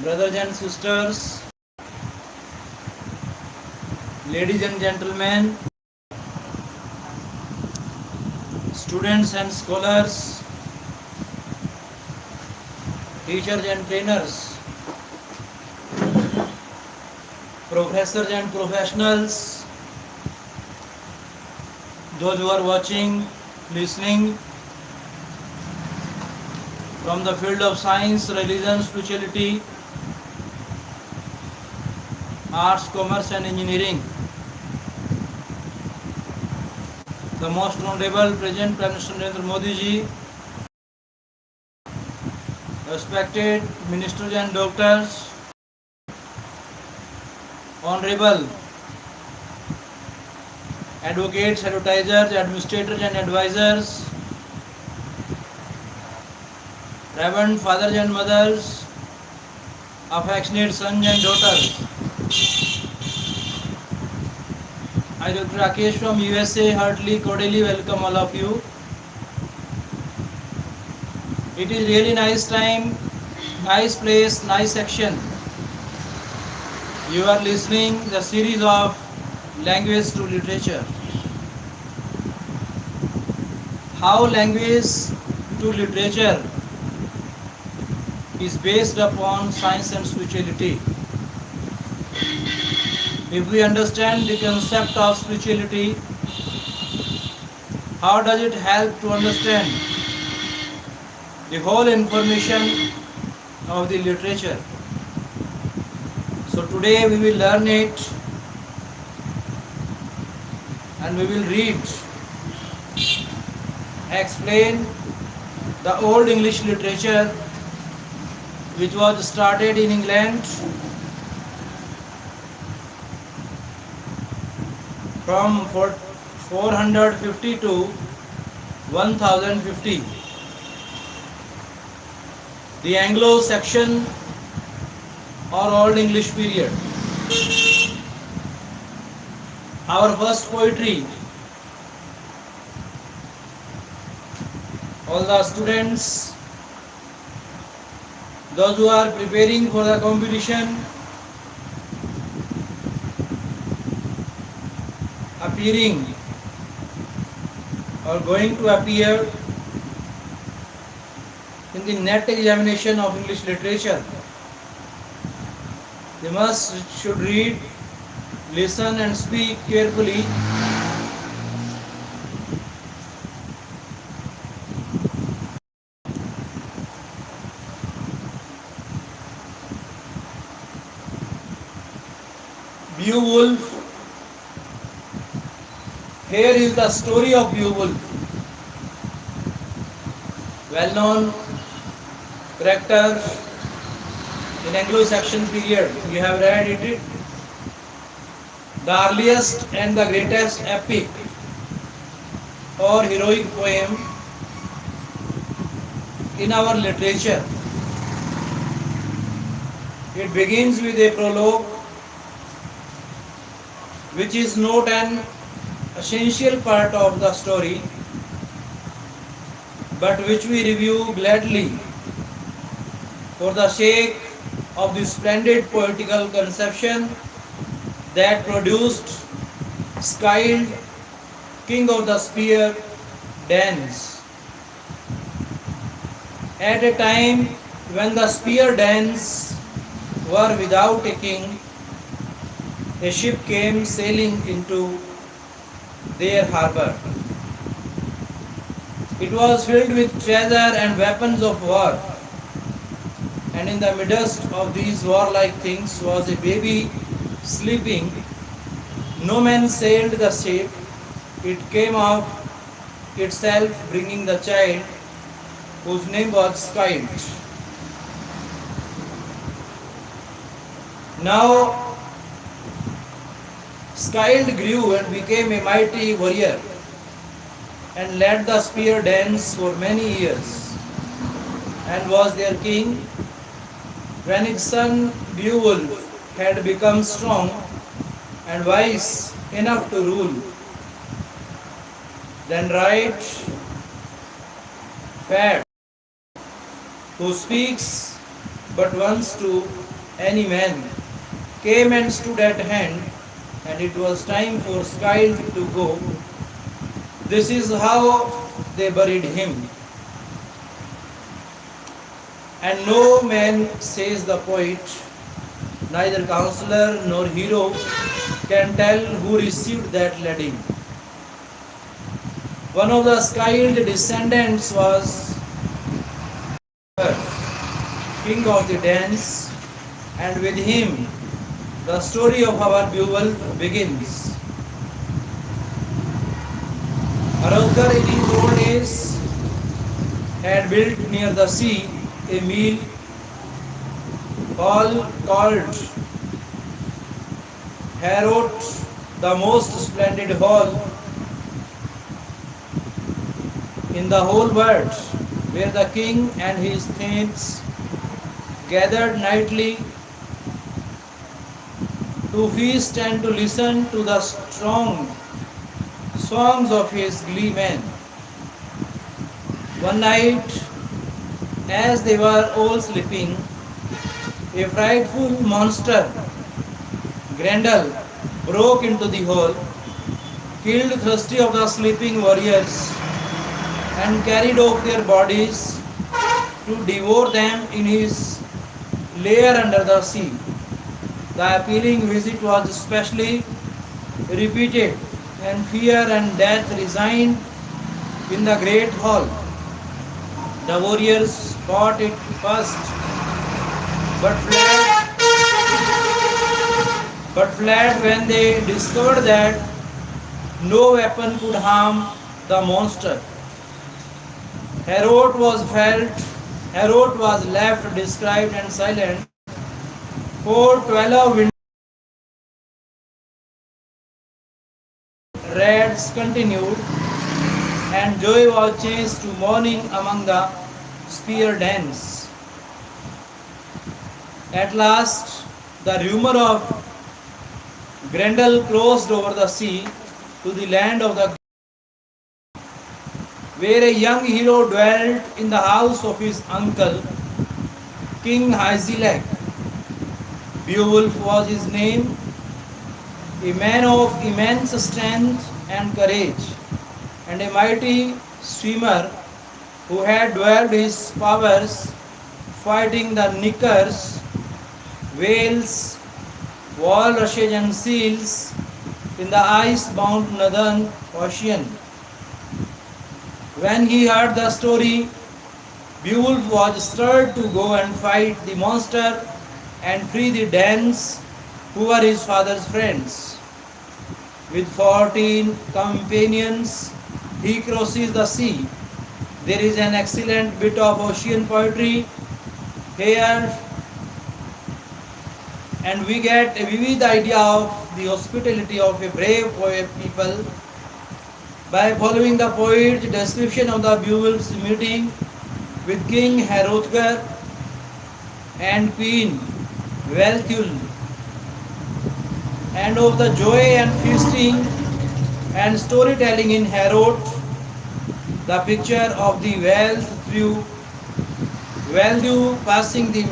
brothers and sisters, ladies and gentlemen, students and scholars, teachers and trainers, professors and professionals, those who are watching, listening from the field of science, religion, spirituality, arts, commerce and engineering. The most honorable President Prime Minister Narendra Modi ji, respected ministers and doctors, honorable advocates, advertisers, administrators and advisors, reverend fathers and mothers, affectionate sons and daughters. I, Dr. Rakesh from USA, heartily, cordially welcome all of you. It is really nice time, nice place, nice section. You are listening the series of language to literature. How language to literature is based upon science and spirituality. If we understand the concept of spirituality, how does it help to understand the whole information of the literature? So today we will learn it and we will read, explain the old English literature which was started in England from 450 to 1050. The Anglo-Saxon or Old English period. Our first poetry. All the students, those who are preparing for the competition, appearing or going to appear in the NET examination of English literature, they should read, listen and speak carefully. Beowulf. Here is the story of Beowulf. Well-known character in Anglo-Saxon period. You have read it. The earliest and the greatest epic or heroic poem in our literature. It begins with a prologue, which is not an essential part of the story, but which we review gladly for the sake of the splendid poetical conception that produced Scyld, king of the spear Danes. At a time when the spear Danes were without a king, a ship came sailing into their harbor. It was filled with treasure and weapons of war, and in the midst of these warlike things was a baby sleeping. No man sailed the ship. It came of itself, bringing the child, whose name was Scyld. Now Scyld grew and became a mighty warrior and led the spear Danes for many years and was their king. When his son Beowulf had become strong and wise enough to rule, then right Fat, who speaks but once to any man, came and stood at hand, and it was time for Scyld to go. This is how they buried him. And no man, says the poet, neither counselor nor hero can tell who received that leading. One of the Scyld descendants was king of the Danes, and with him the story of our Beowulf begins. Hrothgar in his old days had built near the sea a mill called Harrod, the most splendid hall in the whole world, where the king and his thanes gathered nightly to feast and to listen to the strong songs of his glee men. One night, as they were all sleeping, a frightful monster, Grendel, broke into the hall, killed 30 of the sleeping warriors, and carried off their bodies to devour them in his lair under the sea. The appealing visit was especially repeated, and fear and death resigned in the great hall. The warriors fought it first, but fled when they discovered that no weapon could harm the monster. Harrod was left described and silent for 12 raids continued, and joy was changed to mourning among the spear dens. At last, the rumor of Grendel crossed over the sea to the land of the where a young hero dwelt in the house of his uncle, King Hygelac. Beowulf was his name, a man of immense strength and courage, and a mighty swimmer who had developed his powers fighting the knickers, whales, walrushes and seals in the ice-bound northern ocean. When he heard the story, Beowulf was stirred to go and fight the monster and free the Danes who were his father's friends. With 14 companions, he crosses the sea. There is an excellent bit of ocean poetry here, and we get a vivid idea of the hospitality of a brave people by following the poet's description of the Beowulf's meeting with King Hrothgar and Queen Wealhtheow, and of the joy and feasting and storytelling in Harrod, the picture of the Wealhtheow passing the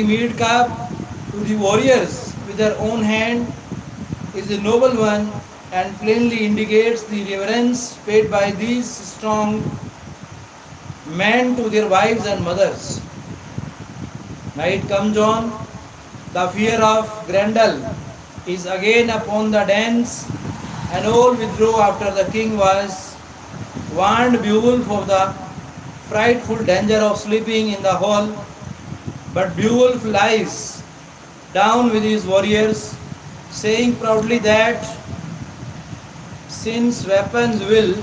mead cup to the warriors with her own hand is a noble one, and plainly indicates the reverence paid by these strong men to their wives and mothers. Night comes on, the fear of Grendel is again upon the Danes, and all withdrew after the king was warned Beowulf of the frightful danger of sleeping in the hall. But Beowulf lies down with his warriors, saying proudly that since weapons will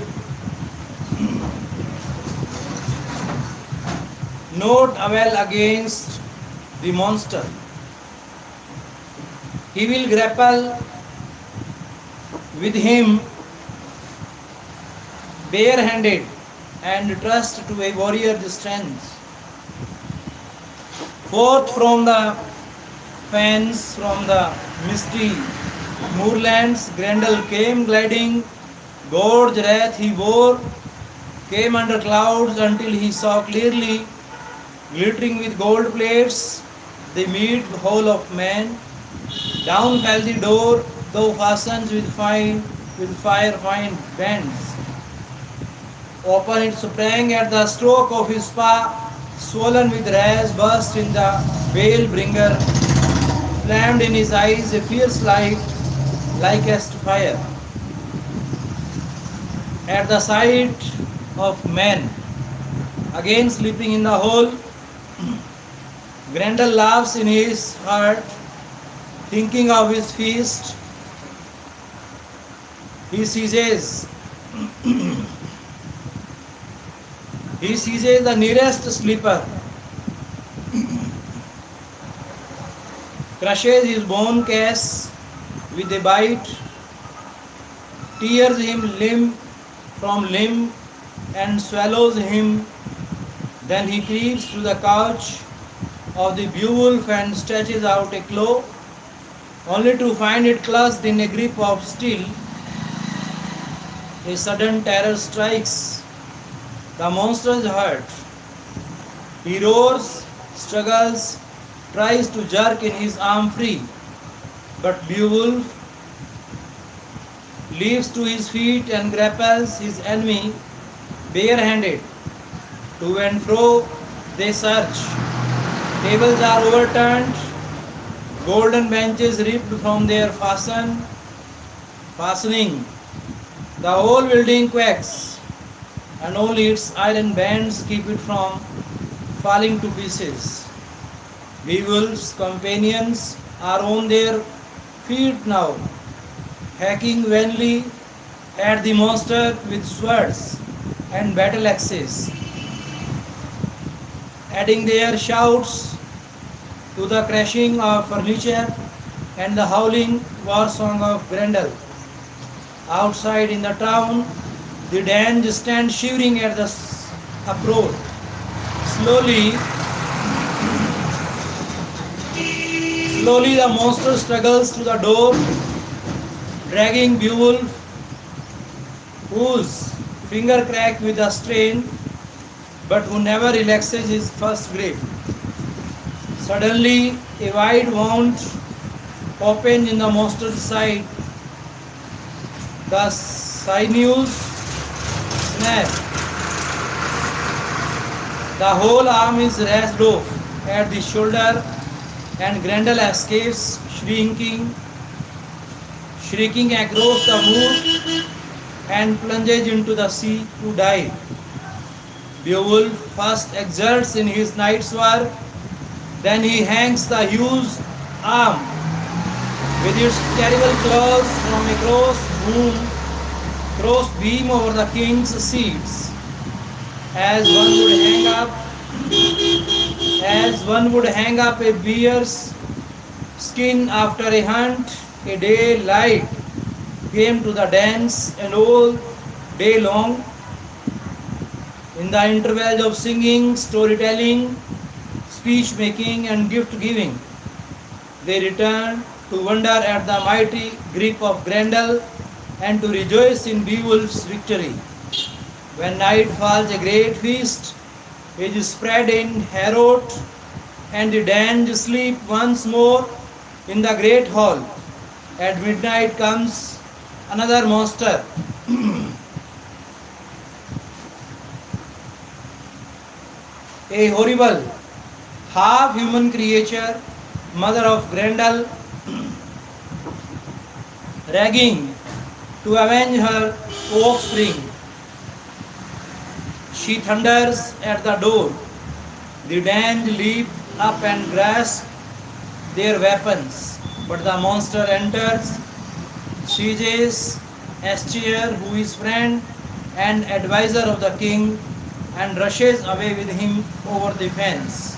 not avail against the monster, he will grapple with him barehanded and trust to a warrior's strength. Forth from the fens, from the misty moorlands, Grendel came gliding, gorge wrath he bore, came under clouds until he saw clearly, glittering with gold plates, the mead hole of man. Down fell the door, though fastened with fire fine bands. Open it sprang at the stroke of his paw, swollen with rage, burst in the veil bringer, flamed in his eyes a fierce light, like as fire. At the sight of men, again sleeping in the hole, Grendel laughs in his heart, thinking of his feast. He seizes the nearest sleeper, crushes his bone case with a bite, tears him limb from limb, and swallows him. Then he creeps to the couch of the Beowulf and stretches out a claw, only to find it clutched in a grip of steel. A sudden terror strikes the monster's heart. He roars, struggles, tries to jerk in his arm free, but Beowulf leaps to his feet and grapples his enemy barehanded. To and fro they search. Tables are overturned, golden benches ripped from their fastening. The whole building quakes, and only its iron bands keep it from falling to pieces. Beowulf's companions are on their feet now, hacking vainly at the monster with swords and battle axes, adding their shouts to the crashing of furniture and the howling war song of Grendel. Outside in the town, the Danes stand shivering at the approach. Slowly the monster struggles to the door, dragging Beowulf, whose finger cracked with the strain, but who never relaxes his first grip. Suddenly, a wide wound opens in the monster's side. The sinews snap. The whole arm is raised off at the shoulder, and Grendel escapes, shrieking across the moor and plunges into the sea to die. Beowulf first exerts in his night's work, then he hangs the huge arm with its terrible claws from a cross beam over the king's seats, as one would hang up a bear's skin after a hunt. A day light came to the dance, and all day long, in the intervals of singing, storytelling, speech making, and gift giving, they returned to wonder at the mighty grip of Grendel and to rejoice in Beowulf's victory. When night falls, a great feast is spread in Harrowt, and the Danes sleep once more in the great hall. At midnight comes another monster. A horrible, half-human creature, mother of Grendel, ragging to avenge her offspring. She thunders at the door. The Danes leap up and grasp their weapons, but the monster enters, seizes Astyr, who is friend and advisor of the king, and rushes away with him over the fence.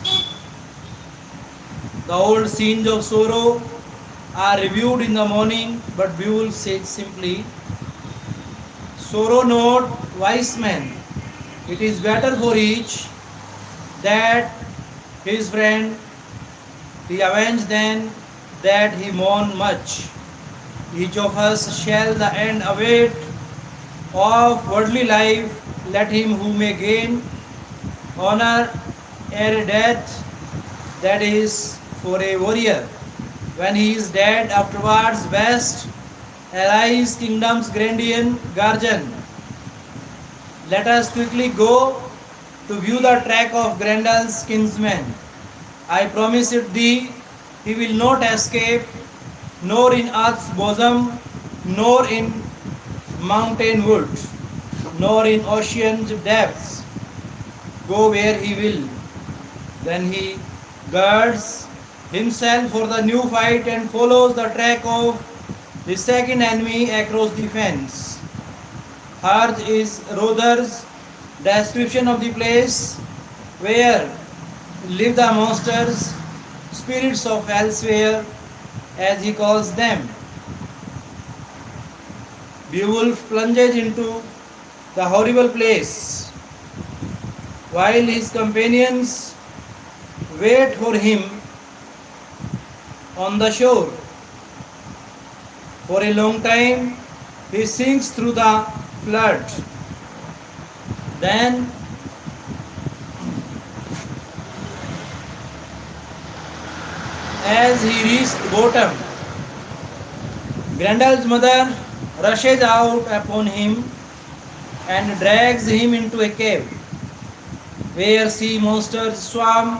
The old scenes of sorrow are reviewed in the morning, but Beowulf said simply, "Sorrow not, wise man. It is better for each that his friend be avenged than that he mourn much. Each of us shall the end await of worldly life, let him who may gain honor ere death, that is, for a warrior. When he is dead, afterwards best arise kingdom's Grandian guardian. Let us quickly go to view the track of Grendel's kinsman. I promise it thee, he will not escape, nor in earth's bosom, nor in mountain wood, nor in ocean's depths. Go where he will. Then he girds himself for the new fight and follows the track of the second enemy across the fence. Hers is Rother's description of the place where live the monsters, spirits of elsewhere, as he calls them. Beowulf plunges into the horrible place, while his companions wait for him on the shore. For a long time, he sinks through the flood. Then, as he reached the bottom, Grendel's mother rushes out upon him and drags him into a cave, where sea monsters swarm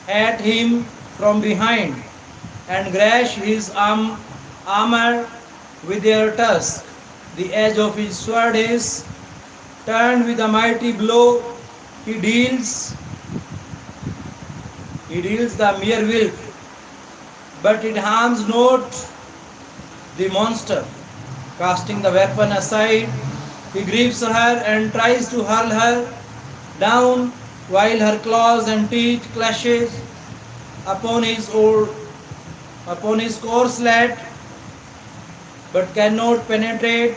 at him from behind and gash his armor with their tusks. The edge of his sword is turned with a mighty blow. He deals the mere wolf, but it harms not the monster. Casting the weapon aside, he grieves her and tries to hurl her down, while her claws and teeth clashes upon his corselet, but cannot penetrate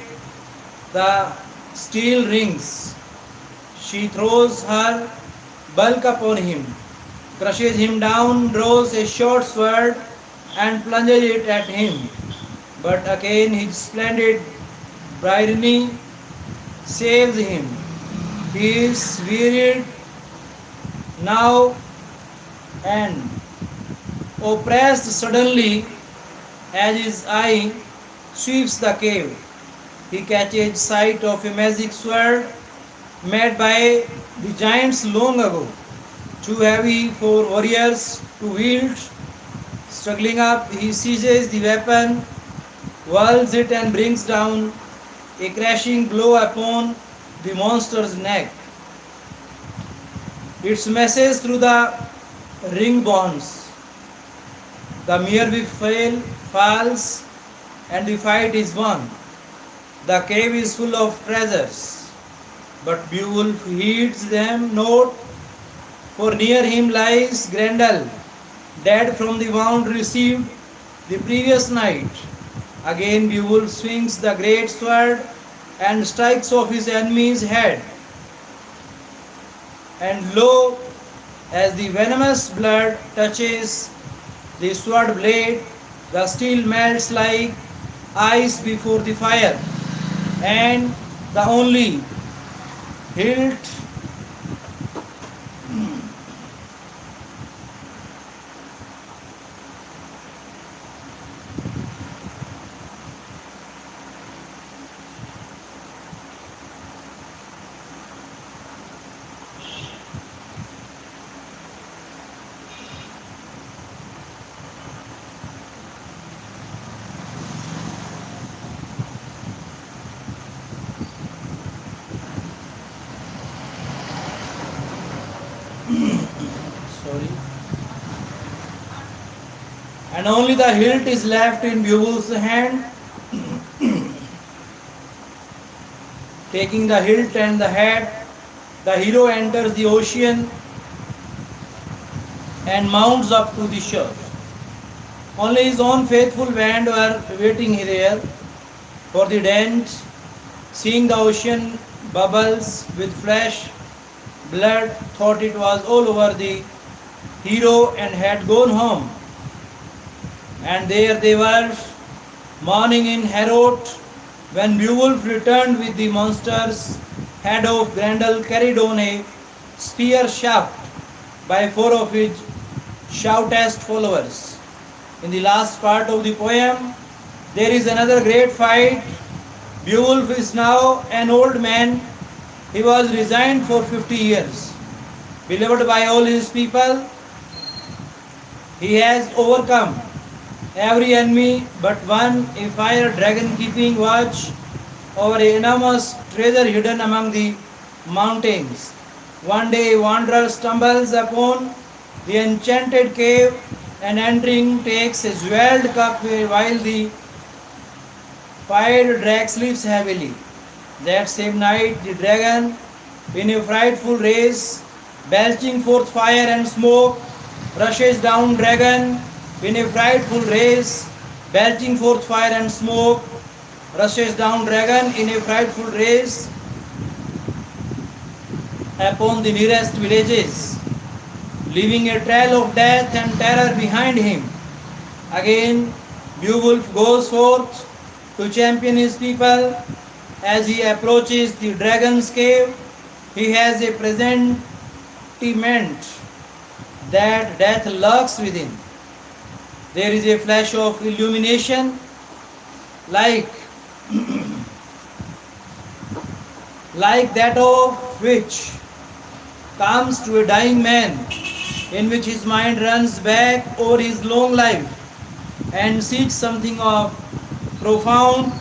the steel rings. She throws her bulk upon him, crushes him down, draws a short sword and plunges it at him. But again his splendid Bryony saves him. He is wearied now and oppressed suddenly as his eye sweeps the cave. He catches sight of a magic sword made by the giants long ago, too heavy for warriors to wield. Struggling up, he seizes the weapon, whirls it and brings down a crashing blow upon the monster's neck. It smashes through the ring bonds. The mere whip falls and the fight is won. The cave is full of treasures, but Beowulf heeds them not, for near him lies Grendel, dead from the wound received the previous night. Again Beowulf swings the great sword and strikes off his enemy's head. And lo, as the venomous blood touches the sword blade, the steel melts like ice before the fire, and the only hilt sorry, and only the hilt is left in Beowulf's hand. Taking the hilt and the head, the hero enters the ocean and mounts up to the shore. Only his own faithful band were waiting there, for the Danes, seeing the ocean bubbles with flesh, blood, thought it was all over the hero and had gone home. And there they were, mourning in Harrowt, when Beowulf returned with the monsters head of Grendel carried on a spear shaft by four of his stoutest followers. In the last part of the poem, there is another great fight. Beowulf is now an old man. He was resigned for 50 years. Beloved by all his people, he has overcome every enemy but one, a fire dragon keeping watch over an enormous treasure hidden among the mountains. One day a wanderer stumbles upon the enchanted cave and entering takes a jeweled cup while the fire drag sleeps heavily. That same night the dragon, in a frightful race, belching forth fire and smoke, rushes down dragon in a frightful race, belching forth fire and smoke, rushes down dragon in a frightful race upon the nearest villages, leaving a trail of death and terror behind him. Again, Beowulf goes forth to champion his people. As he approaches the dragon's cave, he has a presentiment that death lurks within. There is a flash of illumination like that of which comes to a dying man, in which his mind runs back over his long life and seeks something of profound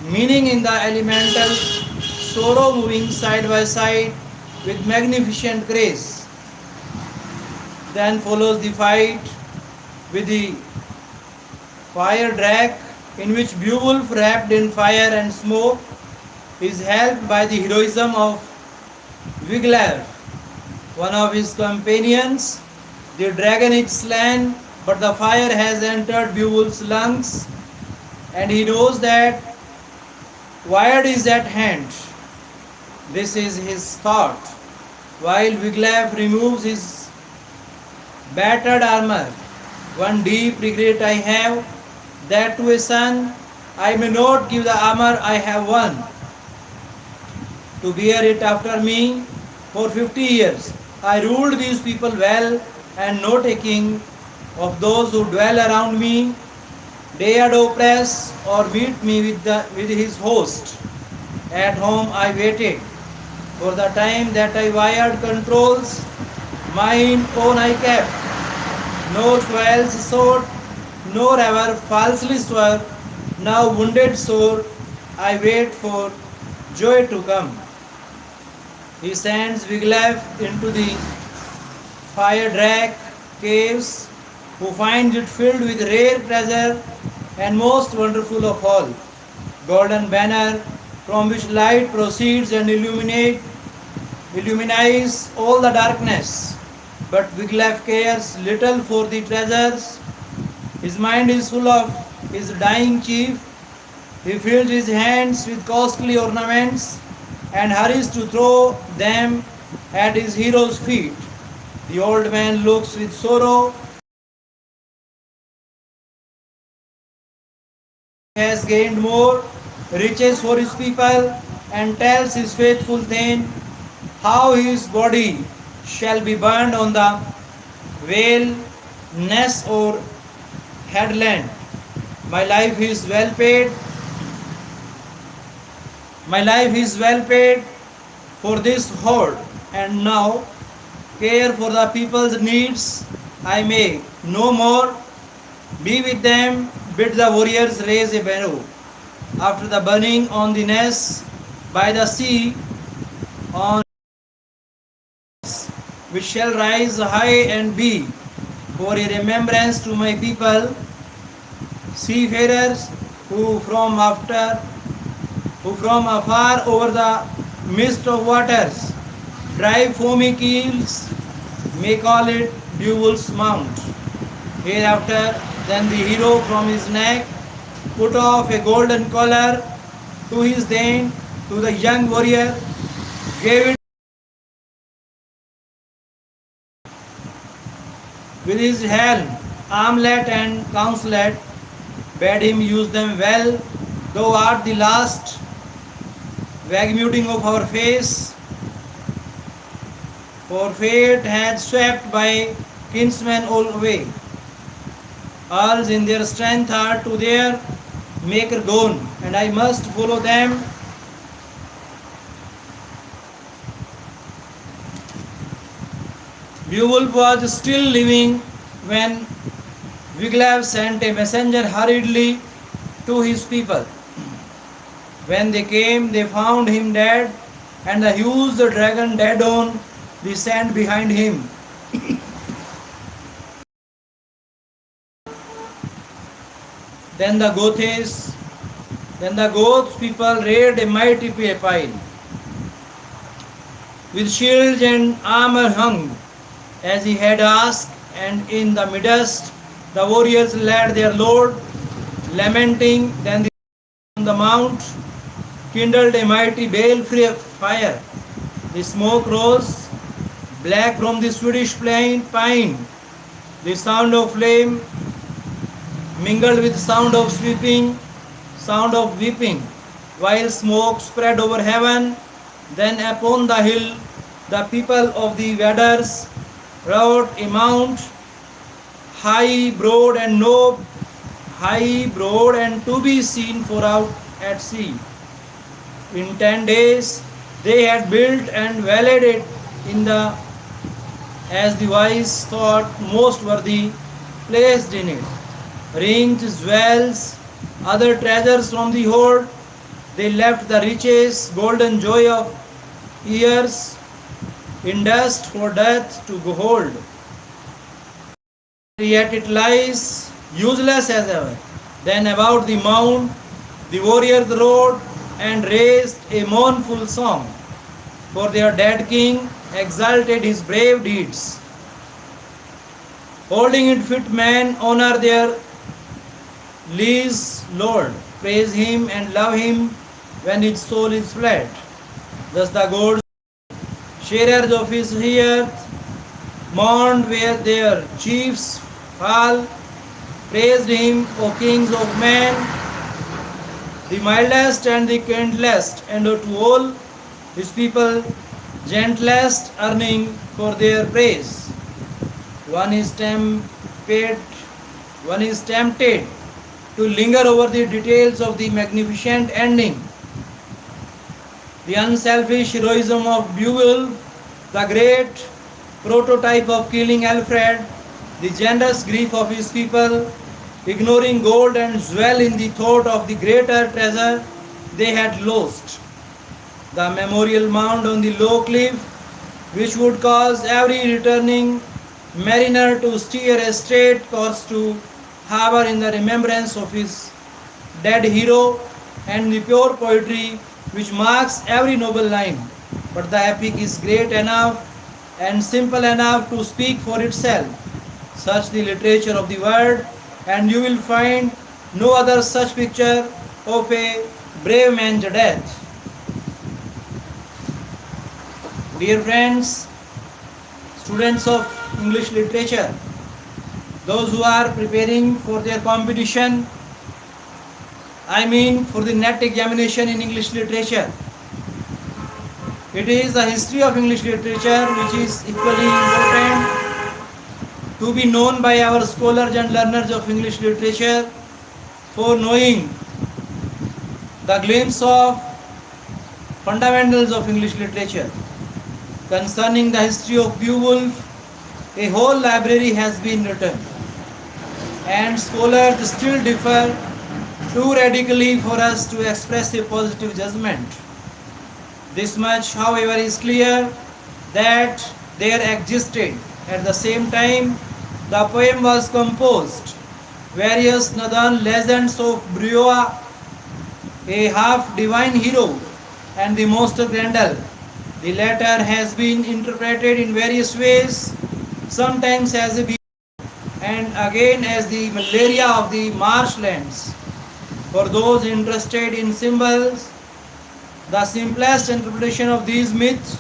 meaning in the elemental sorrow moving side by side with magnificent grace. Then follows the fight with the fire drag, in which Beowulf, wrapped in fire and smoke, is helped by the heroism of Wiglaf, one of his companions. The dragon is slain, but the fire has entered Beowulf's lungs, and he knows that Wyatt is at hand. This is his thought, while Wiglaf removes his battered armor. One deep regret I have, that to a son I may not give the armor I have won, to bear it after me. For 50 years I ruled these people well, and not a king of those who dwell around me dared oppress or beat me with his host. At home I waited for the time that I wired controls, mine own I kept. No toils sought, nor ever falsely swore. Now wounded sore, I wait for joy to come. He sends Wiglaf into the fire drag caves, who finds it filled with rare treasure and most wonderful of all, golden banner, from which light proceeds and illuminates all the darkness. But Wiglaf cares little for the treasures. His mind is full of his dying chief. He fills his hands with costly ornaments and hurries to throw them at his hero's feet. The old man looks with sorrow. He has gained more riches for his people, and tells his faithful Thane how his body shall be burned on the vale, ness or headland. My life is well paid. My life is well paid for this hoard, and now care for the people's needs I may no more be with them. Bid the warriors raise a barrow after the burning on the ness by the sea, on which shall rise high and be for a remembrance to my people, seafarers who from afar over the mist of waters drive foamy keels, may call it Beowulf's Mount. Hereafter, then the hero from his neck put off a golden collar to his Thane, to the young warrior, gave it with his helm, armlet and counselet, bade him use them well, though at the last vague muting of our face, for fate had swept by kinsmen all away. All in their strength are to their maker gone, and I must follow them. Beowulf was still living when Wiglaf sent a messenger hurriedly to his people. When they came, they found him dead, and the huge dragon dead on the sand behind him. Then the Goths people raided a mighty pile, with shields and armor hung, as he had asked, and in the midst the warriors led their lord, lamenting. Then on the mount kindled a mighty baleful fire. The smoke rose black from the Swedish pine. The sound of flame mingled with sound of weeping, while smoke spread over heaven. Then upon the hill the people of the Vedars wrought a mount, high, broad, and to be seen far out at sea. In 10 days they had built and valued it as the wise thought most worthy placed in it. Rings, jewels, other treasures from the hoard, they left the riches, golden joy of years, in dust for death to hold. Yet it lies useless as ever. Then about the mount the warriors rode and raised a mournful song, for their dead king exalted his brave deeds. Holding it fit men honor their liege lord, praise him and love him when his soul is fled. Thus the gods, sharers of his earth, mourned where their chiefs fall, praised him, O kings of men, the mildest and the kindlest, and to all his people gentlest, earning for their praise. One is tempted to linger over the details of the magnificent ending. The unselfish heroism of Beowulf, the great prototype of killing Alfred, the generous grief of his people, ignoring gold and jewel in the thought of the greater treasure they had lost. The memorial mound on the low cliff, which would cause every returning mariner to steer a straight course to harbor in the remembrance of his dead hero, and the pure poetry which marks every noble line. But the epic is great enough and simple enough to speak for itself. Search the literature of the world, and you will find no other such picture of a brave man's death. Dear friends, students of English literature, those who are preparing for their competition, I mean for the NET examination in English literature, it is the history of English literature which is equally important to be known by our scholars and learners of English literature, for knowing the glimpse of fundamentals of English literature. Concerning the history of Beowulf, a whole library has been written, and scholars still differ too radically for us to express a positive judgment. This much, however, is clear, that there existed at the same time the poem was composed various northern legends of Brewa, a half-divine hero, and the Monster Grendel. The latter has been interpreted in various ways, sometimes as a beast and again as the malaria of the marshlands. For those interested in symbols, the simplest interpretation of these myths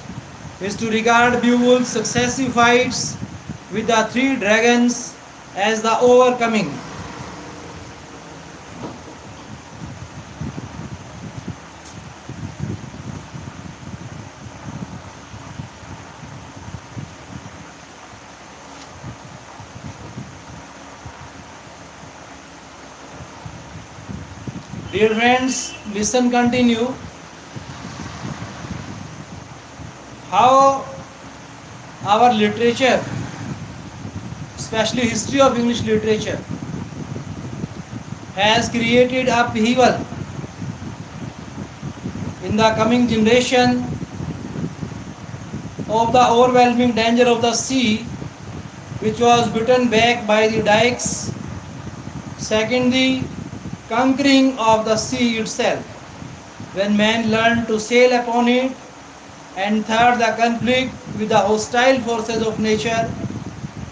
is to regard Beowulf's successive fights with the three dragons as the overcoming. Dear friends, listen continue. How our literature, especially history of English literature, has created upheaval in the coming generation of the overwhelming danger of the sea, which was beaten back by the dikes. Second, the conquering of the sea itself, when man learned to sail upon it. And third, the conflict with the hostile forces of nature,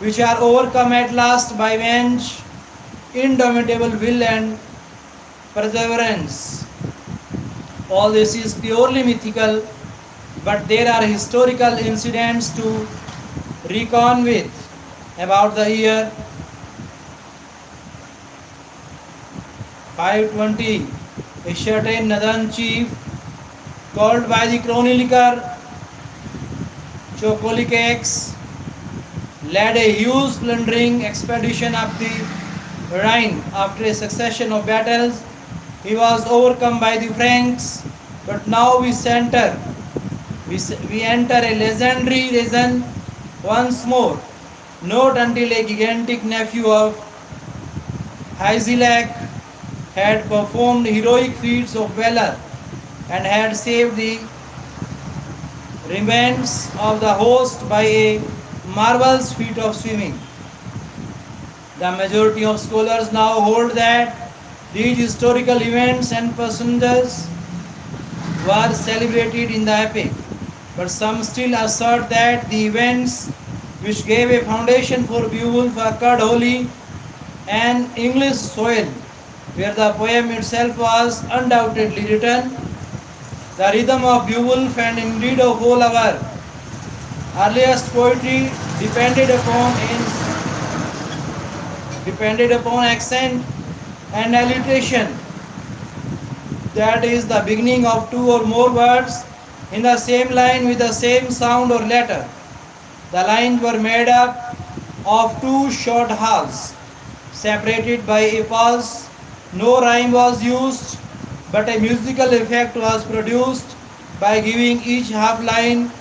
which are overcome at last by man's indomitable will and perseverance. All this is purely mythical, but there are historical incidents to reckon with. About the year 520, a certain northern chief, called by the chronicler Chocolikax, led a huge plundering expedition up the Rhine. After a succession of battles, he was overcome by the Franks. But now we enter a legendary region once more. Not until a gigantic nephew of Hyzilak had performed heroic feats of valor and had saved the remains of the host by a marvelous feat of swimming. The majority of scholars now hold that these historical events and personages were celebrated in the epic, but some still assert that the events which gave a foundation for Beowulf occurred wholly on English soil, where the poem itself was undoubtedly written. The rhythm of Beowulf and indeed of all our earliest poetry depended upon accent and alliteration. That is the beginning of two or more words in the same line with the same sound or letter. The lines were made up of two short halves, separated by a pause. No rhyme was used, but a musical effect was produced by giving each half line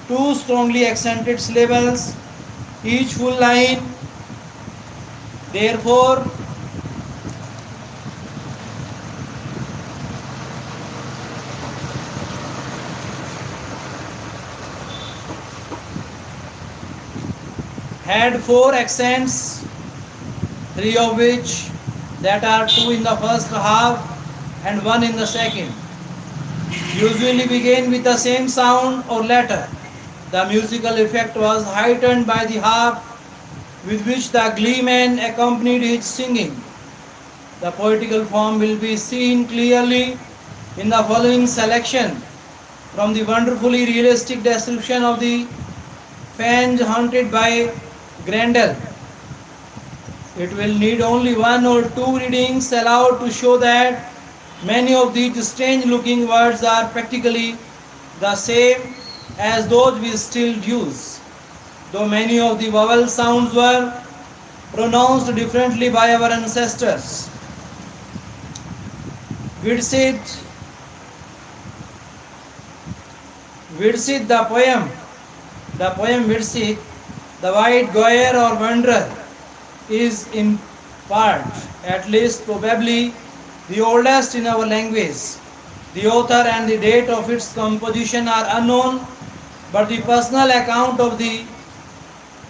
two strongly accented syllables, each full line. Therefore, had four accents, three of which that are two in the first half and one in the second, usually begin with the same sound or letter. The musical effect was heightened by the harp with which the gleeman accompanied his singing. The poetical form will be seen clearly in the following selection from the wonderfully realistic description of the fens haunted by Grendel. It will need only one or two readings allowed to show that many of these strange looking words are practically the same as those we still use, though many of the vowel sounds were pronounced differently by our ancestors. Vidsit, the poem Vidsit, the white goer or wanderer, is in part, at least probably, the oldest in our language. The author and the date of its composition are unknown, but the personal account of the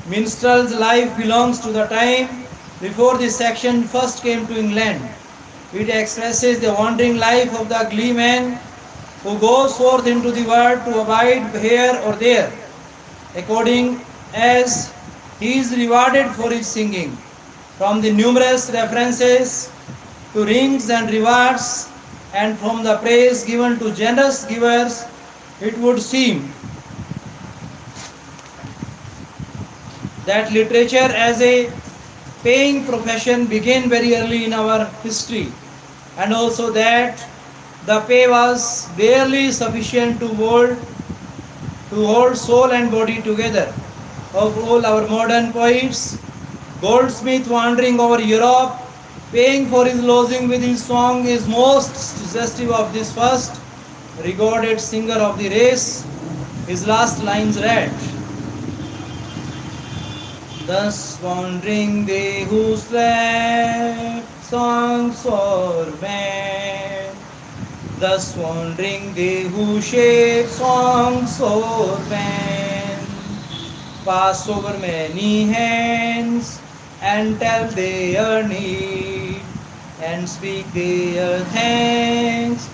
minstrel's life belongs to the time before this section first came to England. It expresses the wandering life of the gleeman who goes forth into the world to abide here or there, according as he is rewarded for his singing. From the numerous references to rings and rewards, and from the praise given to generous givers, it would seem that literature as a paying profession began very early in our history, and also that the pay was barely sufficient to hold soul and body together. Of all our modern poets, Goldsmith wandering over Europe Paying for his lodging with his song is most suggestive of this first regarded singer of the race. His last lines read, thus wandering they who slept, songs for men. Thus wandering they who shape songs for men. Pass over many hands and tell their need and speak their thanks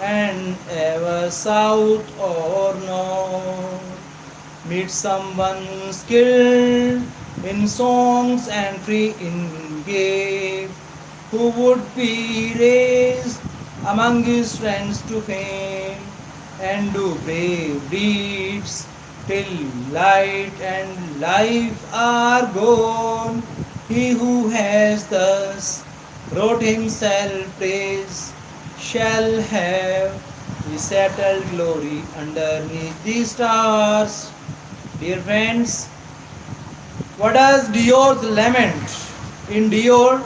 and ever south or north. Meet someone skilled in songs and free in gift, who would be raised among his friends to fame and do brave deeds till light and life are gone. He who has thus wrote himself praise shall have the settled glory underneath the stars. Dear friends, what does Dior's lament? In Dior,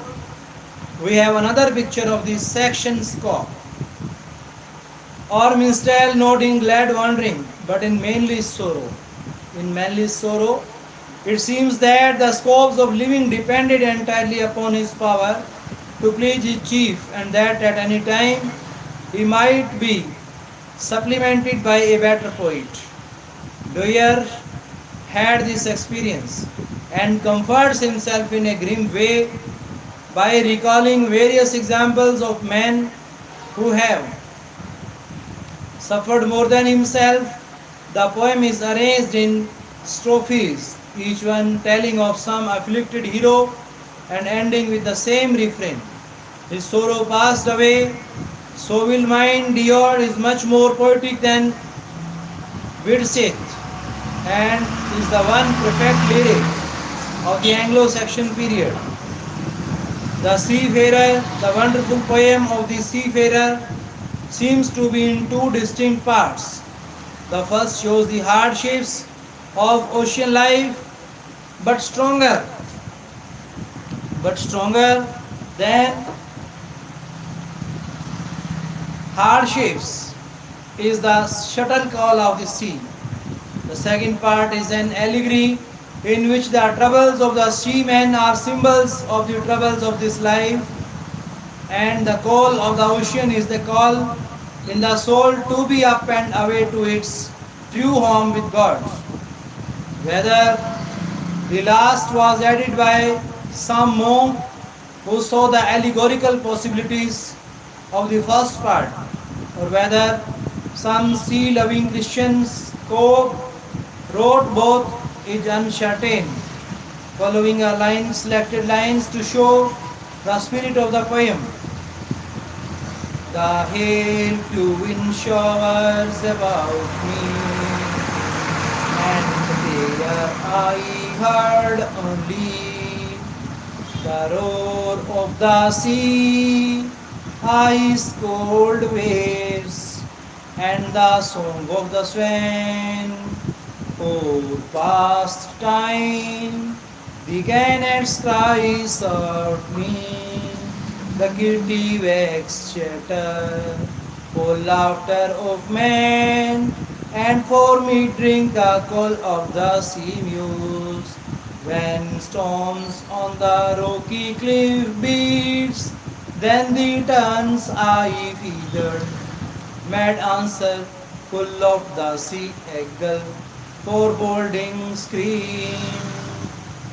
we have another picture of the section scope, or minstrel not in glad wandering, but in manly sorrow. In manly sorrow, it seems that the scopes of living depended entirely upon his power to please his chief, and that at any time he might be supplemented by a better poet. Doyer had this experience and comforts himself in a grim way by recalling various examples of men who have suffered more than himself. The poem is arranged in strophes, each one telling of some afflicted hero and ending with the same refrain. His sorrow passed away, so will mine. Dior is much more poetic than Widsith and is the one perfect lyric of the Anglo-Saxon period. The Seafarer, the wonderful poem of the Seafarer, seems to be in two distinct parts. The first shows the hardships of ocean life, but stronger than hardships is the shuttle call of the sea. The second part is an allegory in which the troubles of the seamen are symbols of the troubles of this life, and the call of the ocean is the call in the soul to be up and away to its true home with God. Whether the last was added by some monk who saw the allegorical possibilities of the first part, or whether some sea-loving Christians wrote both is uncertain. Following a selected lines to show the spirit of the poem. The hail flew in showers about me, and there I heard only the roar of the sea, ice cold waves, and the song of the swan. For past time, the gannets cry served me, the kitty wags chatter, for laughter of men, and for me drink the call of the sea mews. When storms on the rocky cliff beats, then the turns I feathered, mad answer full of the sea eagle, foreboding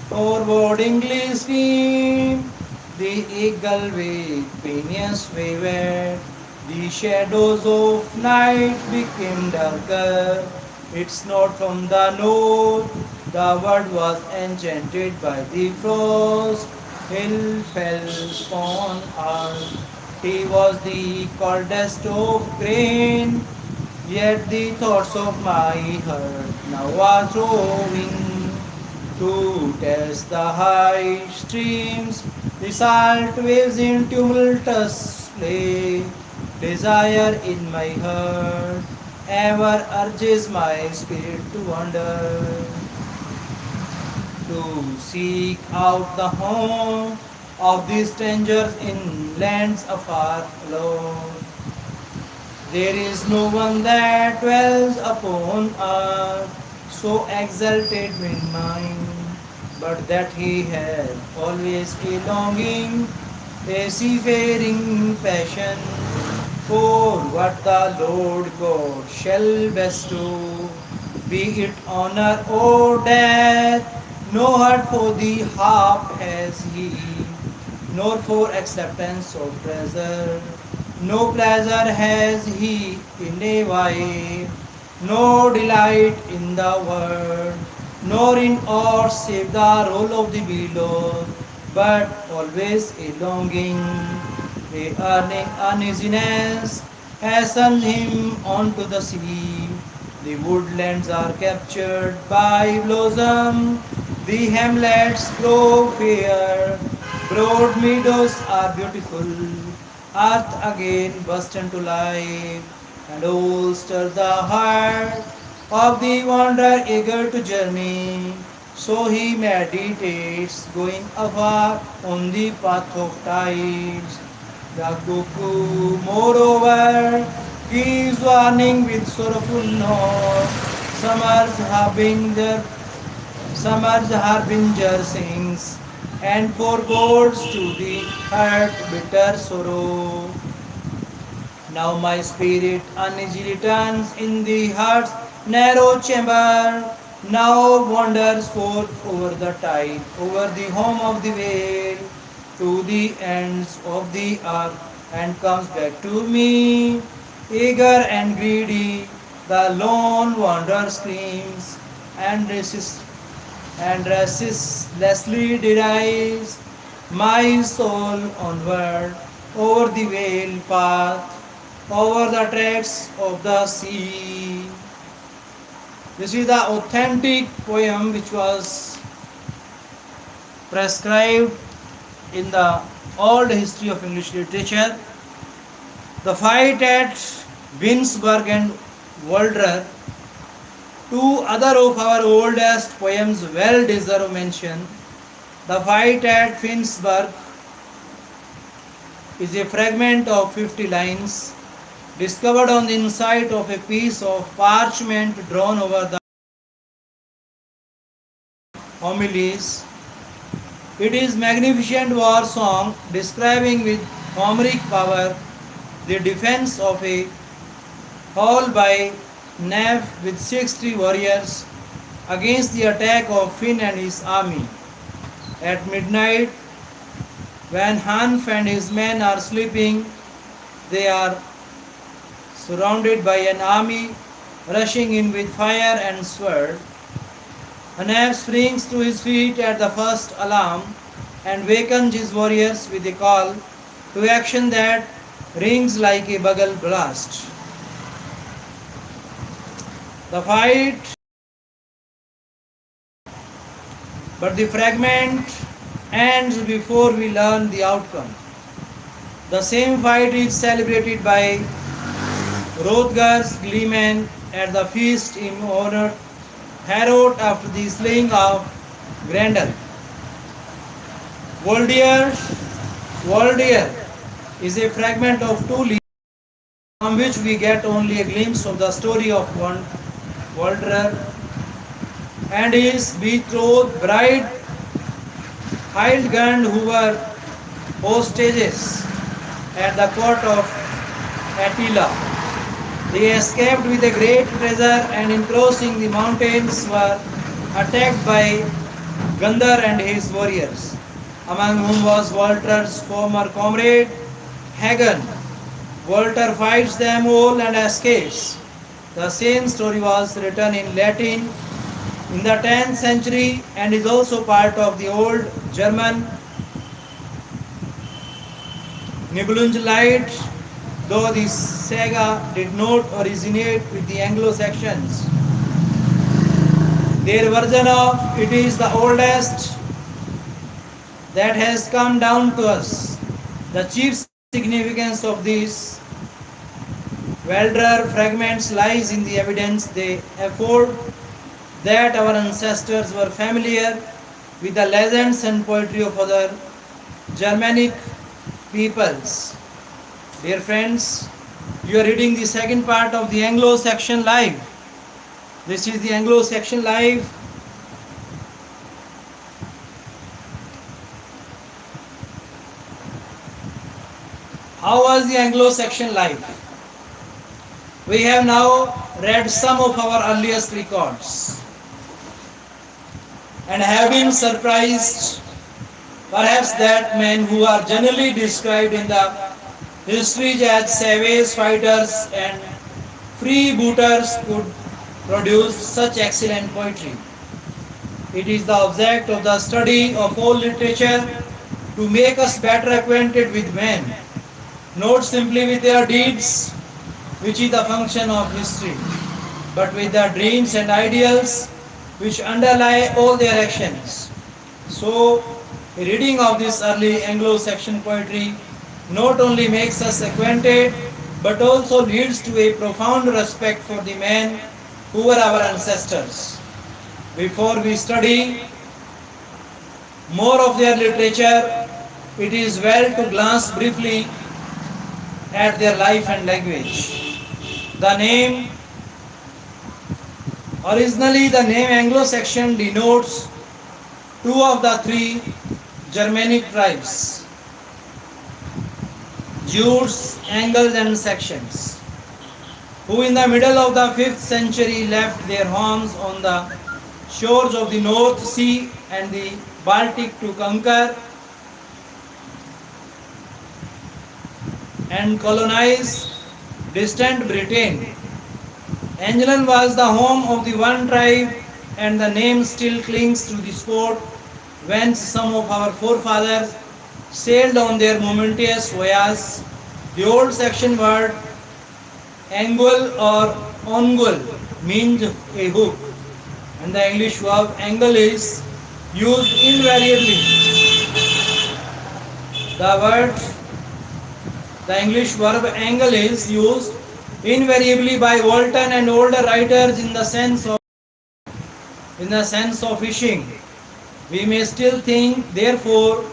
forebodingly scream. The eagle with pinions wavered, the shadows of night became darker. It's not from the north, the world was enchanted by the frost. Hill fell upon earth, he was the coldest of grain. Yet the thoughts of my heart now are roving to test the high streams, the salt waves in tumultuous play. Desire in my heart ever urges my spirit to wander, to seek out the home of these strangers in lands afar alone. There is no one that dwells upon earth so exalted in mind, but that he has always a longing, a seafaring passion for what the Lord God shall bestow, be it honor or death. No heart for the harp has he, nor for acceptance of pleasure. No pleasure has he in a wife, no delight in the world, nor in aught save the roll of the beloved, but always a longing, a earning uneasiness hastens him onto the sea. The woodlands are captured by blossom, the hamlets grow fair, broad meadows are beautiful, earth again burst into life, and all stir the heart of the wanderer eager to journey. So he meditates, going afar on the path of tides. The cuckoo, moreover, gives warning with sorrowful note. Summer's harbinger sings, and forebodes to the heart bitter sorrow. Now my spirit uneasy returns in the heart's narrow chamber. Now wanders forth over the tide, over the home of the whale, to the ends of the earth, and comes back to me, eager and greedy. The lone wanderer screams and resistlessly derives my soul onward over the vale path, over the tracks of the sea. This is the authentic poem which was prescribed in the old history of English literature. The fight at Winsburg and Waldrer, two other of our oldest poems, well deserve mention. The fight at Winsburg is a fragment of 50 lines discovered on the inside of a piece of parchment drawn over the homilies. It is magnificent war song describing with Homeric power the defense of a hall by Neff with 60 warriors against the attack of Finn and his army. At midnight, when Hanf and his men are sleeping, they are surrounded by an army rushing in with fire and sword. Hanf springs to his feet at the first alarm and wakens his warriors with a call to action that rings like a bugle blast. The fight, but the fragment ends before we learn the outcome. The same fight is celebrated by Hrothgar's gleemen at the feast in honor Harrod after the slaying of Grendel. Voldir is a fragment of two leaves from which we get only a glimpse of the story of Voldir and his betrothed bride Hildegard, who were hostages at the court of Attila. They escaped with a great treasure and in crossing the mountains were attacked by Gandhar and his warriors, among whom was Walter's former comrade Hagen. Walter fights them all and escapes. The same story was written in Latin in the 10th century and is also part of the old German Nibelungenlied, though the saga did not originate with the Anglo-Saxons. Their version of it is the oldest that has come down to us. The chief significance of these Waldrer fragments lies in the evidence they afford that our ancestors were familiar with the legends and poetry of other Germanic peoples. Dear friends, you are reading the second part of the Anglo-Saxon life. This is the Anglo-Saxon life. How was the Anglo-Saxon life? We have now read some of our earliest records and have been surprised perhaps that men who are generally described in the histories as savage fighters and freebooters could produce such excellent poetry. It is the object of the study of all literature to make us better acquainted with men, not simply with their deeds, which is the function of history, but with the dreams and ideals which underlie all their actions. So, a reading of this early Anglo-Saxon poetry not only makes us acquainted, but also leads to a profound respect for the men who were our ancestors. Before we study more of their literature, it is well to glance briefly at their life and language. Originally the name Anglo-Saxon denotes two of the three Germanic tribes, Jutes, Angles and Saxons, who in the middle of the 5th century left their homes on the shores of the North Sea and the Baltic to conquer and colonize distant Britain. England was the home of the one tribe, and the name still clings to the spot whence some of our forefathers sailed on their momentous voyage. The old Saxon word angle or ongul means a hook, and the English verb angle is used invariably. The English verb angle is used invariably by Walton and older writers in the sense of fishing. We may still think, therefore,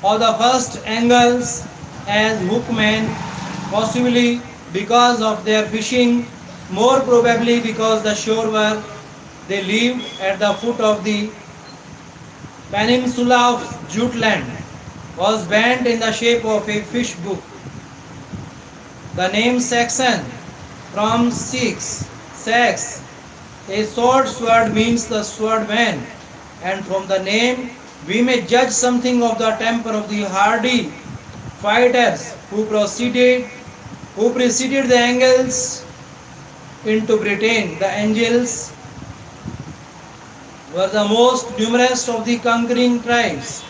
of the first angles as hookmen, possibly because of their fishing, more probably because the shore where they lived at the foot of the peninsula of Jutland was bent in the shape of a fish book. The name Saxon from sax, a sword means the swordman, and from the name we may judge something of the temper of the hardy fighters who preceded the Angles into Britain. The Angles were the most numerous of the conquering tribes,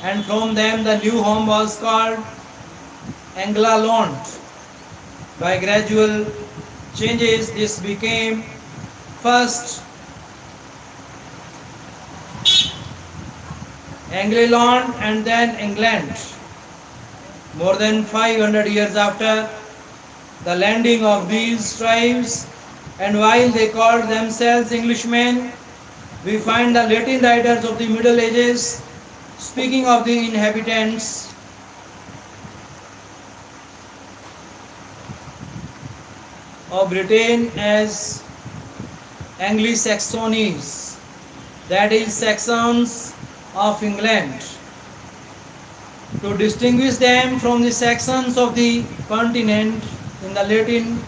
and from them the new home was called Anglalond. By gradual changes, this became first Anglalond and then England. More than 500 years after the landing of these tribes, and while they called themselves Englishmen, we find the Latin writers of the Middle Ages speaking of the inhabitants of Britain as Angli-Saxones, that is, Saxons of England. To distinguish them from the Saxons of the continent, in the Latin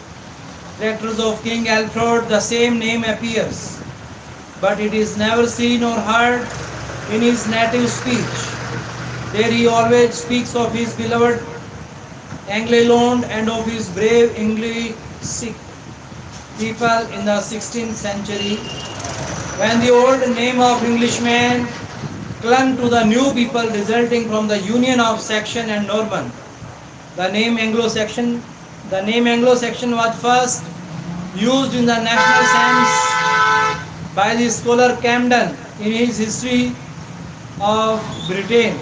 characters of King Alfred, the same name appears, but it is never seen or heard in his native speech. There he always speaks of his beloved Anglalond and of his brave English people in the 16th century, when the old name of Englishman clung to the new people resulting from the union of Saxon and Norman. The name Anglo-Saxon was first used in the national sense by the scholar Camden in his History of Britain,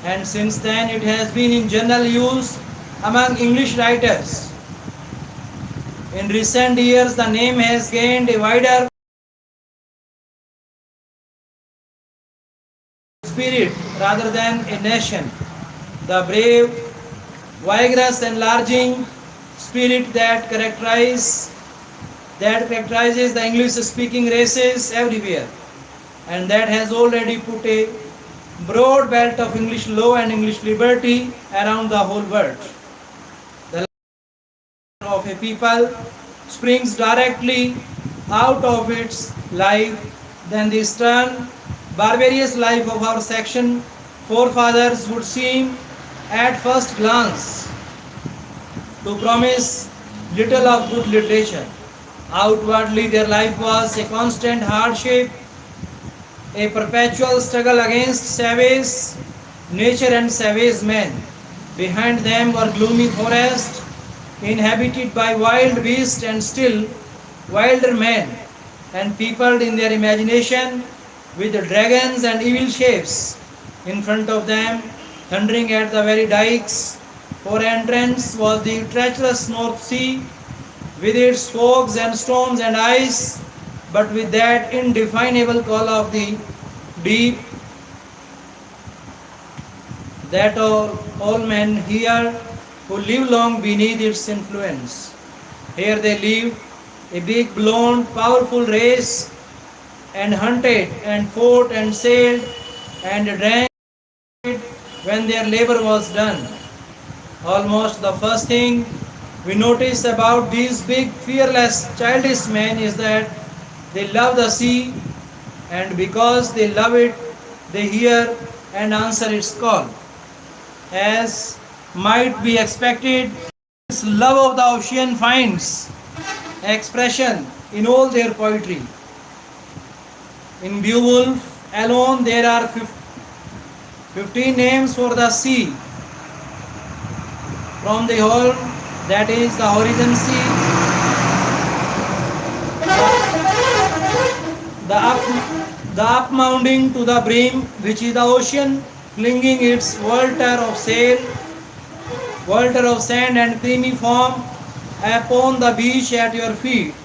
and since then it has been in general use among English writers. In recent years, the name has gained a wider spirit rather than a nation. The brave, vigorous, enlarging spirit that characterizes the English-speaking races everywhere, and that has already put a broad belt of English law and English liberty around the whole world. The life of a people springs directly out of its life than the stern, barbarous life of our section forefathers would seem at first glance to promise little of good literature. Outwardly, their life was a constant hardship, a perpetual struggle against savage nature and savage men. Behind them were gloomy forests, inhabited by wild beasts and still wilder men, and peopled in their imagination with dragons and evil shapes. In front of them, thundering at the very dikes for entrance, was the treacherous North Sea, with its fogs and storms and ice, but with that indefinable call of the deep that all men hear who live long beneath its influence. Here they lived, a big, blonde, powerful race, and hunted and fought and sailed and drank when their labor was done. Almost the first thing we notice about these big, fearless, childish men is that they love the sea, and because they love it, they hear and answer its call. As might be expected, this love of the ocean finds expression in all their poetry. In Beowulf alone, there are 15 names for the sea, from the whole, that is the horizon sea, the up mounting to the brim, which is the ocean, flinging its welter of sail, welter of sand and creamy foam upon the beach at your feet,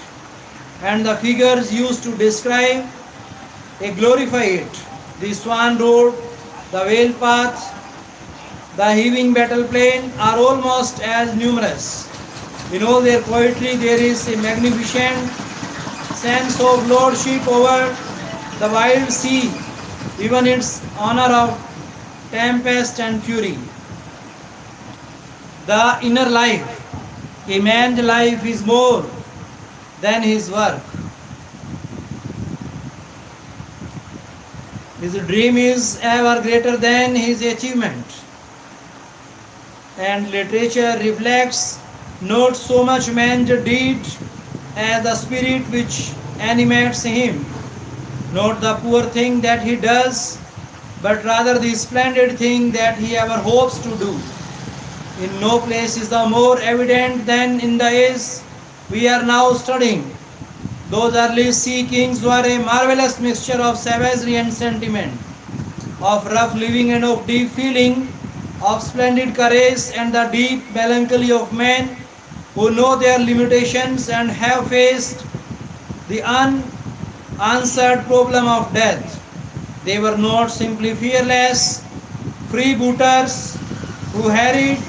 and the figures used to describe glorify it. The swan road, the whale path, the heaving battle plain are almost as numerous. In all their poetry there is a magnificent sense of lordship over the wild sea, even its honor of tempest and fury. The inner life, a man's life is more than his work. His dream is ever greater than his achievement. And literature reflects not so much man's deed as the spirit which animates him, not the poor thing that he does, but rather the splendid thing that he ever hopes to do. In no place is the more evident than in the age we are now studying. Those early sea kings were a marvelous mixture of savagery and sentiment, of rough living and of deep feeling, of splendid courage and the deep melancholy of men who know their limitations and have faced the unanswered problem of death. They were not simply fearless freebooters who harried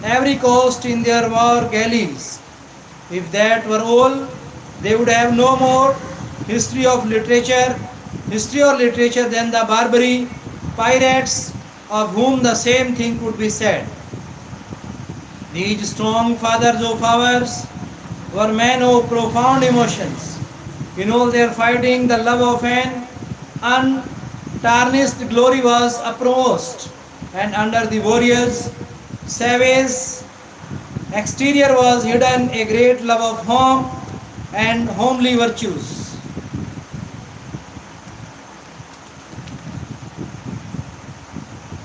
every coast in their war galleys. If that were all, they would have no more history or literature than the Barbary pirates, of whom the same thing could be said. These strong fathers of ours were men of profound emotions. In all their fighting, the love of an untarnished glory was uppermost, and under the warriors' savage exterior was hidden a great love of home and homely virtues.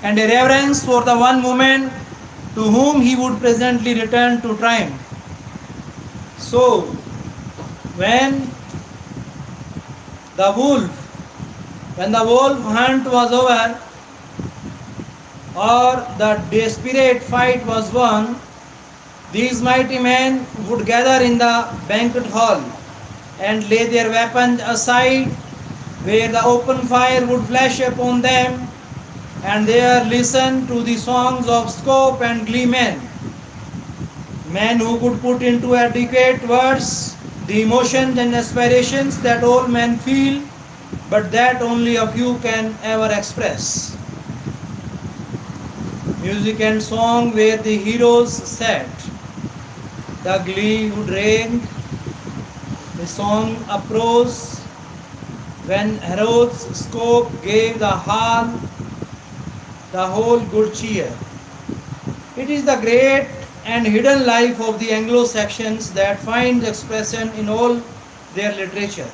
And a reverence for the one woman to whom he would presently return to triumph. So, when the wolf hunt was over, or the desperate fight was won, these mighty men would gather in the banquet hall and lay their weapons aside, where the open fire would flash upon them, and there listen to the songs of scope and glee men, men who could put into adequate words the emotions and aspirations that all men feel, but that only a few can ever express. Music and song where the heroes sat, the glee would reign, the song uprose when heroes scope gave the whole good cheer. It is the great and hidden life of the Anglo-Saxons that finds expression in all their literature.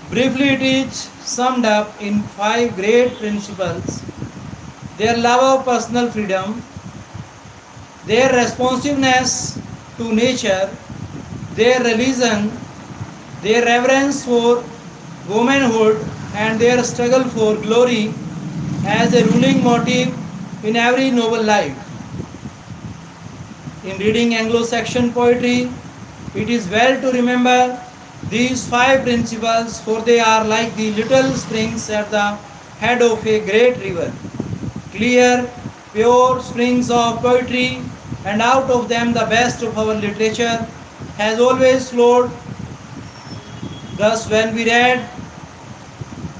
Briefly, it is summed up in 5 great principles: their love of personal freedom, their responsiveness to nature, their religion, their reverence for womanhood, and their struggle for glory as a ruling motive in every noble life. In reading Anglo-Saxon poetry, it is well to remember these 5 principles, for they are like the little springs at the head of a great river. Clear, pure springs of poetry, and out of them the best of our literature has always flowed. Thus, when we read,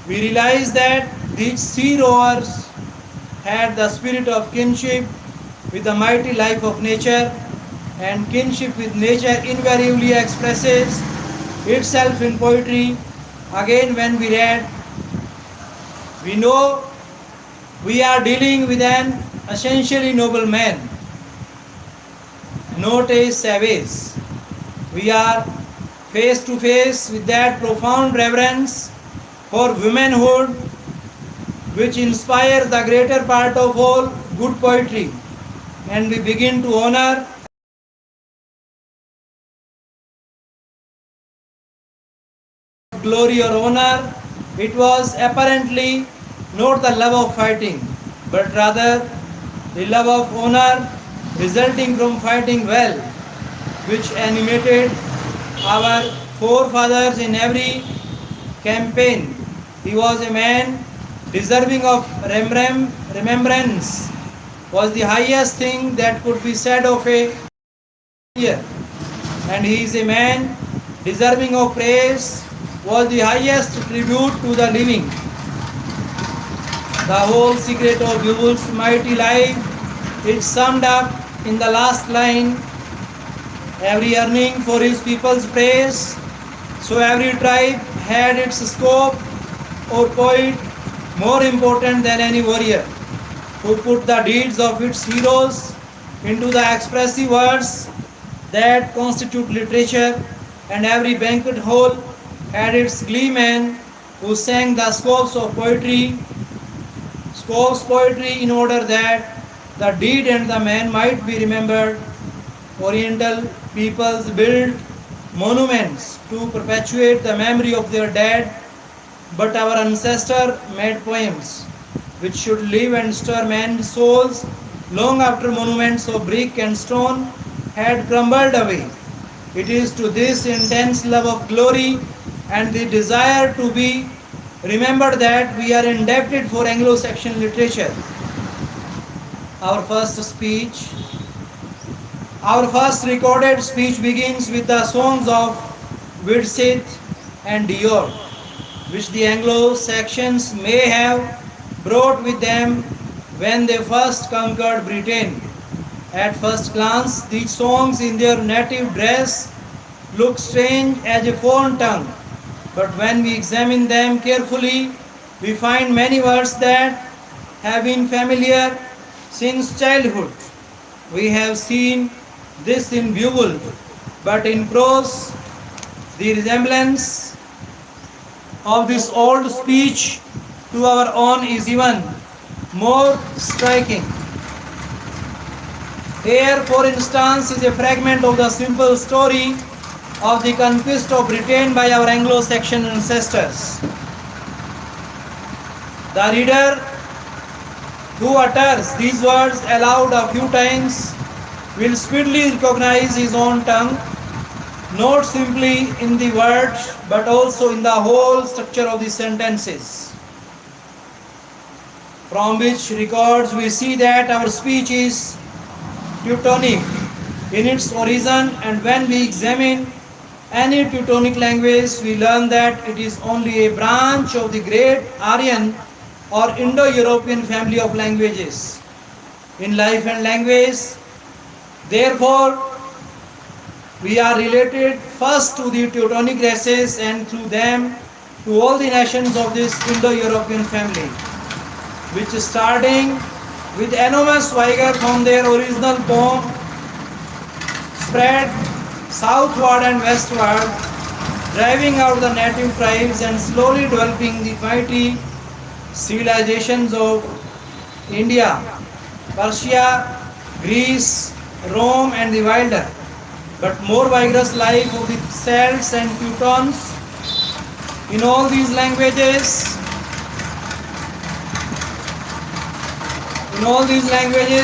we realize that these sea rowers had the spirit of kinship with the mighty life of nature, and kinship with nature invariably expresses itself in poetry. Again, when we read, we know we are dealing with an essentially noble man, not a savage. We are face to face with that profound reverence for womanhood which inspires the greater part of all good poetry, and we begin to honor glory or honor. It was apparently not the love of fighting, but rather the love of honor resulting from fighting well, which animated our forefathers in every campaign. He was a man deserving of remembrance, was the highest thing that could be said of a warrior, and he is a man deserving of praise, was the highest tribute to the living. The whole secret of Beowulf's mighty life is summed up in the last line: every yearning for his people's praise. So every tribe had its scope or poet more important than any warrior, who put the deeds of its heroes into the expressive words that constitute literature, and every banquet hall had its gleemen who sang the scopes poetry in order that the deed and the man might be remembered. Oriental peoples built monuments to perpetuate the memory of their dead, but our ancestors made poems which should live and stir men's souls long after monuments of brick and stone had crumbled away. It is to this intense love of glory and the desire to be remembered that we are indebted for Anglo-Saxon literature. Our first recorded speech begins with the songs of Widsith and Dior, which the Anglo-Saxons may have brought with them when they first conquered Britain. At first glance, these songs in their native dress look strange as a foreign tongue, but when we examine them carefully, we find many words that have been familiar since childhood. We have seen this in Beowulf, but in prose, the resemblance of this old speech to our own is even more striking. Here, for instance, is a fragment of the simple story of the conquest of Britain by our Anglo-Saxon ancestors. The reader who utters these words aloud a few times will speedily recognize his own tongue, not simply in the words but also in the whole structure of the sentences. from which records we see that our speech is Teutonic in its origin, and when we examine any Teutonic language, we learn that it is only a branch of the great Aryan or Indo-European family of languages. In life and language, therefore, we are related first to the Teutonic races and through them to all the nations of this Indo-European family, which starting with enormous vigor from their original poem spread southward and westward, driving out the native tribes and slowly developing the mighty civilizations of India, Persia, Greece, Rome and the wilder, but more vigorous life of the Celts and Teutons. In all these languages,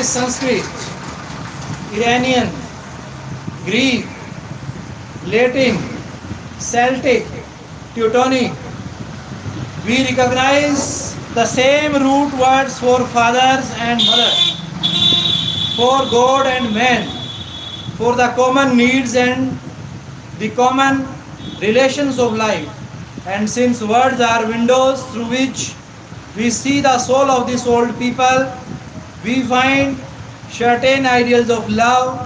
Sanskrit, Iranian, Greek, Latin, Celtic, Teutonic, we recognize the same root words for fathers and mothers, for God and man, for the common needs and the common relations of life. And since words are windows through which we see the soul of this old people, we find certain ideals of love,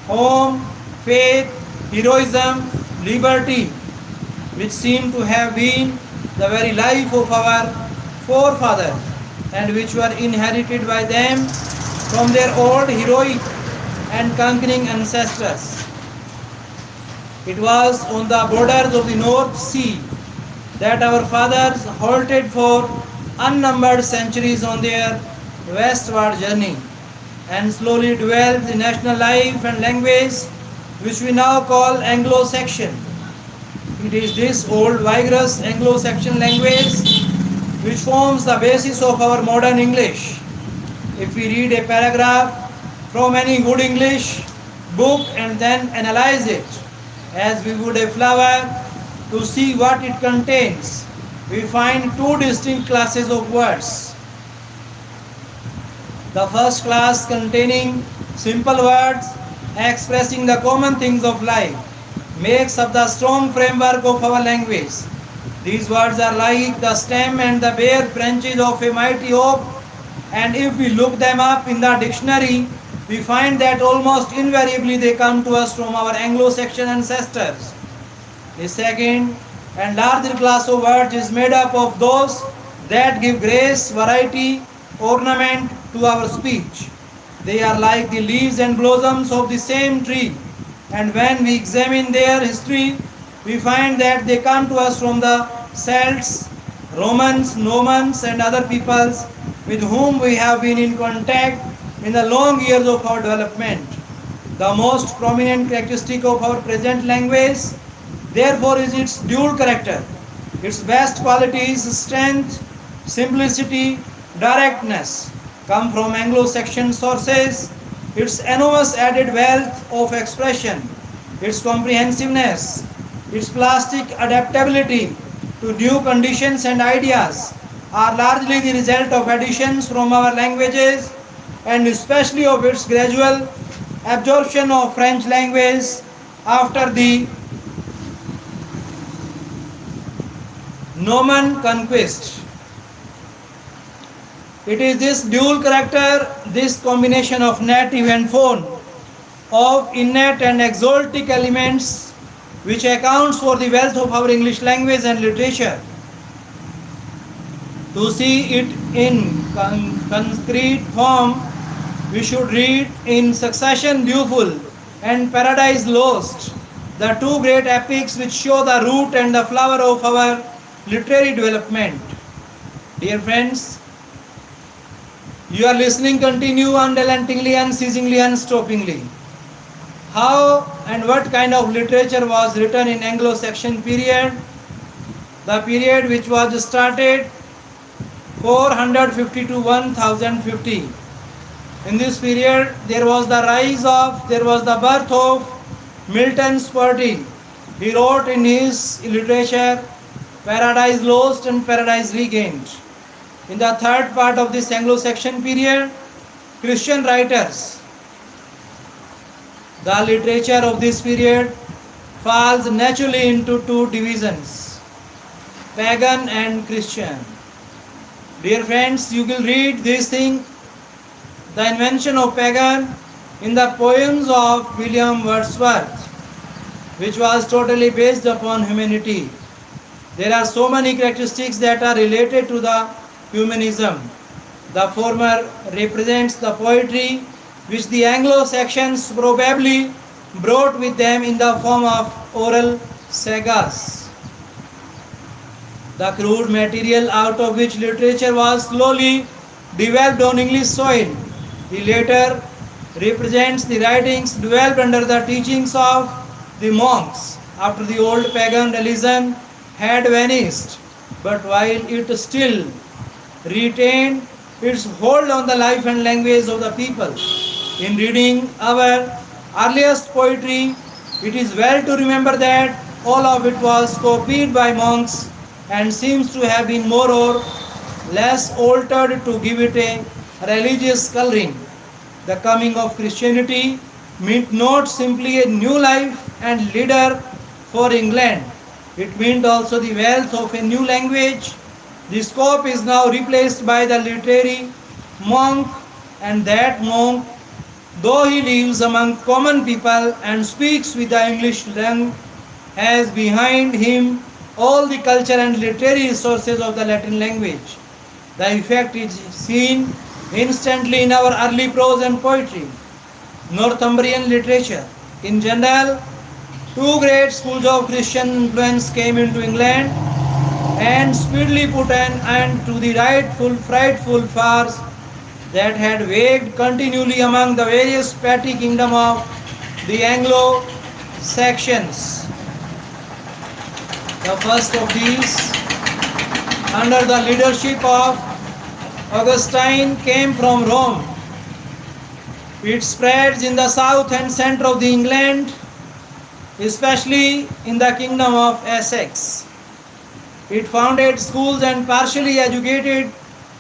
home, faith, heroism, liberty, which seem to have been the very life of our forefathers and which were inherited by them from their old heroic and conquering ancestors. It was on the borders of the North Sea that our fathers halted for unnumbered centuries on their westward journey and slowly developed the national life and language which we now call Anglo-Saxon. It is this old vigorous Anglo-Saxon language which forms the basis of our modern English. If we read a paragraph from any good English book and then analyze it as we would a flower to see what it contains, we find two distinct classes of words. The first class containing simple words expressing the common things of life makes up the strong framework of our language. These words are like the stem and the bare branches of a mighty oak, and if we look them up in the dictionary, we find that almost invariably they come to us from our Anglo-Saxon ancestors. The second and larger class of words is made up of those that give grace, variety, ornament to our speech. They are like the leaves and blossoms of the same tree, and when we examine their history, we find that they come to us from the Celts, Romans, Normans and other peoples with whom we have been in contact in the long years of our development. The most prominent characteristic of our present language, therefore, is its dual character. Its best qualities, strength, simplicity, directness, come from Anglo-Saxon sources. Its enormous added wealth of expression, its comprehensiveness, its plastic adaptability to new conditions and ideas are largely the result of additions from our languages and especially of its gradual absorption of French language after the Norman conquest. It is this dual character, this combination of native and foreign, of innate and exotic elements, which accounts for the wealth of our English language and literature. To see it in concrete form, we should read in succession Beautiful and Paradise Lost, the two great epics which show the root and the flower of our literary development. Dear friends, you are listening continue unrelentingly, unceasingly, unstoppingly. How and what kind of literature was written in Anglo-Saxon period? The period which was started 450 to 1050. In this period, there was the birth of Milton's poetry. He wrote in his literature Paradise Lost and Paradise Regained. In the third part of this Anglo-Saxon period, Christian writers. The literature of this period falls naturally into two divisions, pagan and Christian. Dear friends, you will read this thing, the invention of pagan, in the poems of William Wordsworth, which was totally based upon humanity. There are so many characteristics that are related to the humanism. The former represents the poetry which the Anglo-Saxons probably brought with them in the form of oral sagas. The crude material out of which literature was slowly developed on English soil. The latter represents the writings developed under the teachings of the monks after the old pagan religion had vanished, but while it still retained its hold on the life and language of the people. In reading our earliest poetry, it is well to remember that all of it was copied by monks and seems to have been more or less altered to give it a religious coloring. The coming of Christianity meant not simply a new life and leader for England, it meant also the wealth of a new language. The scope is now replaced by the literary monk, and that monk, though he lives among common people and speaks with the English tongue, has behind him all the culture and literary resources of the Latin language. The effect is seen instantly in our early prose and poetry. Northumbrian literature. In general, two great schools of Christian influence came into England and speedily put an end to the frightful farce that had waged continually among the various petty kingdoms of the Anglo-Saxons. The first of these, under the leadership of Augustine, came from Rome. It spreads in the south and center of the England, especially in the kingdom of Essex. It founded schools and partially educated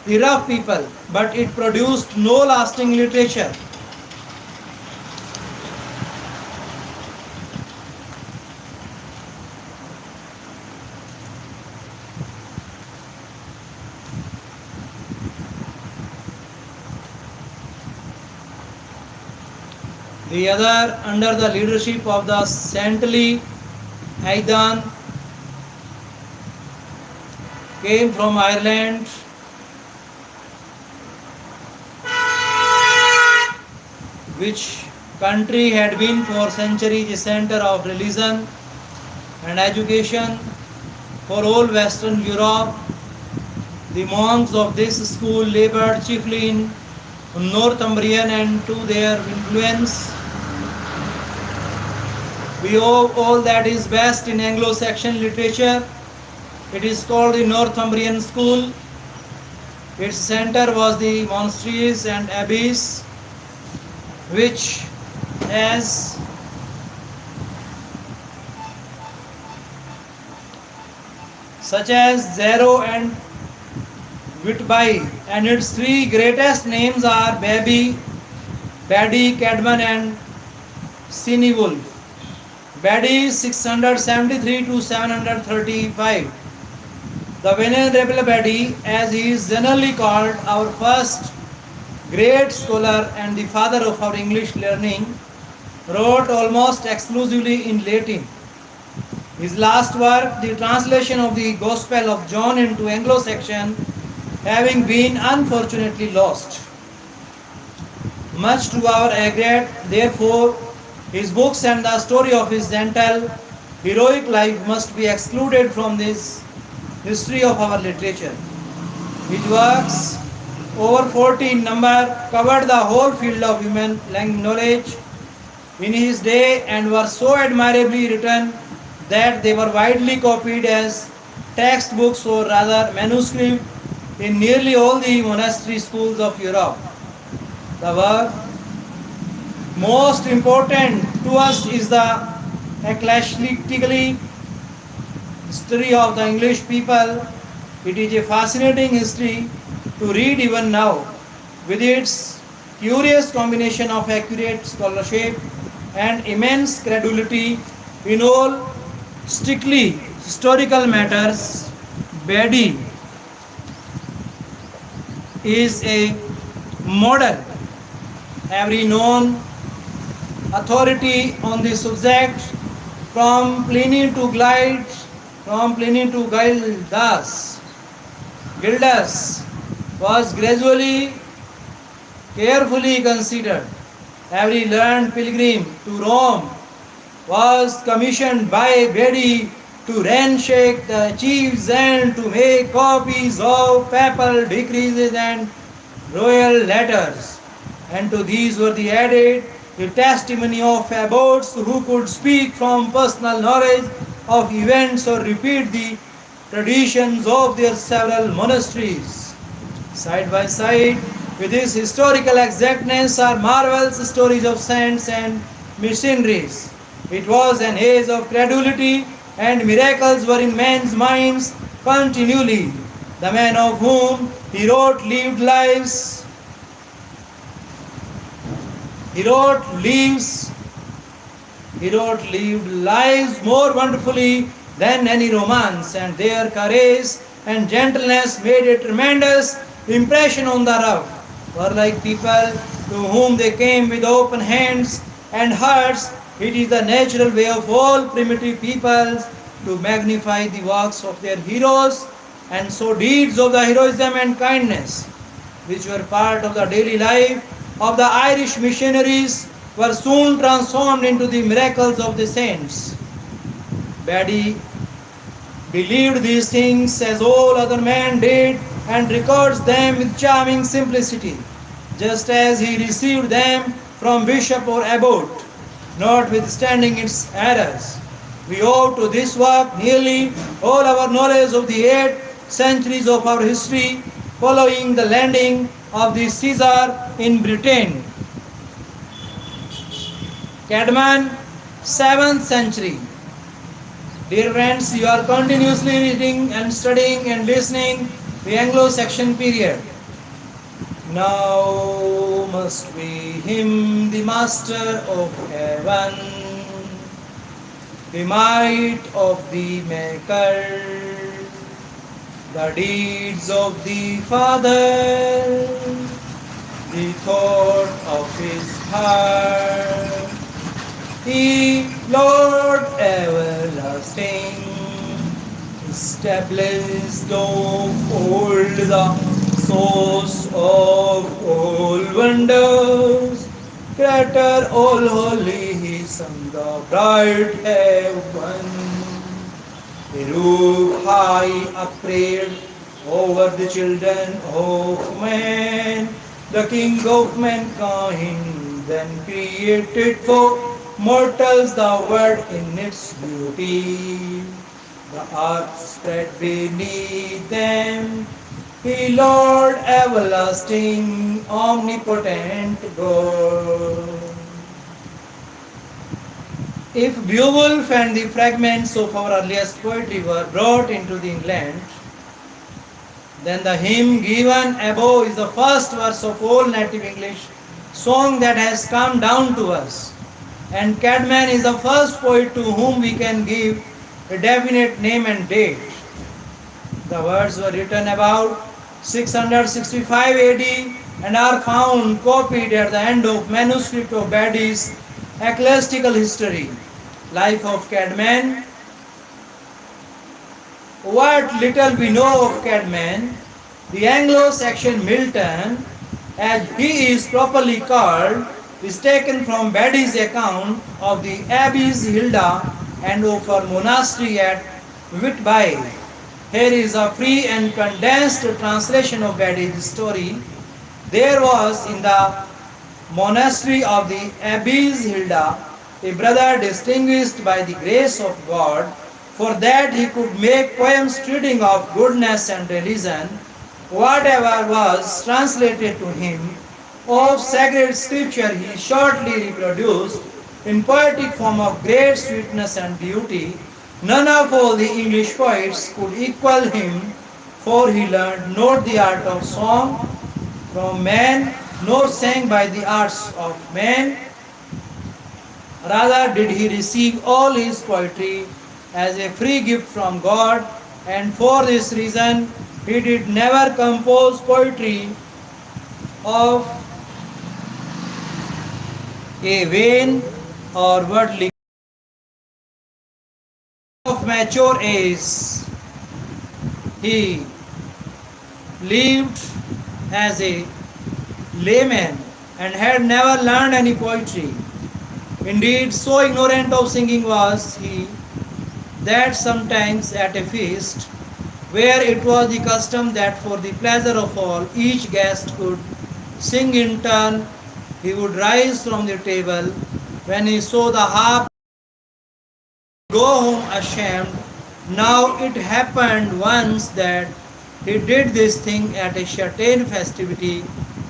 the rough people, but it produced no lasting literature. The other, under the leadership of the saintly Aidan, came from Ireland, which country had been for centuries a center of religion and education for all Western Europe. The monks of this school labored chiefly in Northumbrian, and to their influence we owe all that is best in Anglo-Saxon literature. It is called the Northumbrian school. Its center was the monasteries and abbeys, which as such as Zarrow and Whitby, and its three greatest names are Baddy, Cadman and Cinewolf. Baddy 673 to 735. The Venerable Baddy, as he is generally called, our first great scholar and the father of our English learning, wrote almost exclusively in Latin. His last work, the translation of the Gospel of John into Anglo-Saxon, having been unfortunately lost. Much to our regret, therefore, his books and the story of his gentle, heroic life must be excluded from this history of our literature. His works, over 40 in number, covered the whole field of human knowledge in his day and were so admirably written that they were widely copied as textbooks or rather manuscript in nearly all the monastery schools of Europe. The work most important to us is the ecclesiastical history of the English people. It is a fascinating history to read even now, with its curious combination of accurate scholarship and immense credulity in all strictly historical matters. Bedi is a model. Every known authority on the subject, from Pliny to Gildas, was gradually carefully considered. Every learned pilgrim to Rome was commissioned by Bedi to ransack the archives and to make copies of papal decrees and royal letters. And to these were added the testimony of abbots who could speak from personal knowledge of events or repeat the traditions of their several monasteries. Side by side with this historical exactness are marvelous stories of saints and missionaries. It was an age of credulity, and miracles were in men's minds continually. The men of whom he wrote lived lives. He wrote lived lives more wonderfully than any romance, and their courage and gentleness made a tremendous impression on the rough. For like people to whom they came with open hands and hearts, it is the natural way of all primitive peoples to magnify the works of their heroes, and so deeds of the heroism and kindness, which were part of the daily life of the Irish missionaries, were soon transformed into the miracles of the saints. Bedi believed these things as all other men did, and records them with charming simplicity, just as he received them from bishop or abbot, notwithstanding its errors. We owe to this work nearly all our knowledge of the 8 centuries of our history, following the landing of the Caesar in Britain. Cadman, 7th century. Dear friends, you are continuously reading and studying and listening the Anglo-Saxon period. Now must we hymn the Master of Heaven, the might of the Maker, the deeds of the Father, the thought of His heart. He, Lord everlasting, established of old the source of all wonders, Creator all holy, He sung the bright heaven. He ruled high upraised over the children of men, the King of mankind, then created for mortals the world in its beauty. The earth spread beneath them, He Lord everlasting, omnipotent God. If Beowulf and the fragments of our earliest poetry were brought into the England, then the hymn given above is the first verse of all native English song that has come down to us. And Cadman is the first poet to whom we can give a definite name and date. The words were written about 665 AD and are found copied at the end of manuscript of Bedi's ecclesiastical history, Life of Cadman. What little we know of Cadman, the Anglo-Saxon Milton, as he is properly called, is taken from Bedi's account of the Abbess Hilda and of her monastery at Whitby. Here is a free and condensed translation of Bedi's story. There was in the monastery of the Abbess Hilda a brother distinguished by the grace of God, for that he could make poems treating of goodness and religion. Whatever was translated to him of sacred scripture he shortly reproduced in poetic form of great sweetness and beauty. None of all the English poets could equal him For he learned not the art of song from man, nor sang by the arts of man. Rather did he receive all his poetry as a free gift from God, and for this reason he did never compose poetry of a vain or worldly of mature age. He lived as a layman and had never learned any poetry. Indeed, so ignorant of singing was he that sometimes at a feast, where it was the custom that for the pleasure of all each guest could sing in turn, he would rise from the table when he saw the harp, go home ashamed. Now it happened once that he did this thing at a certain festivity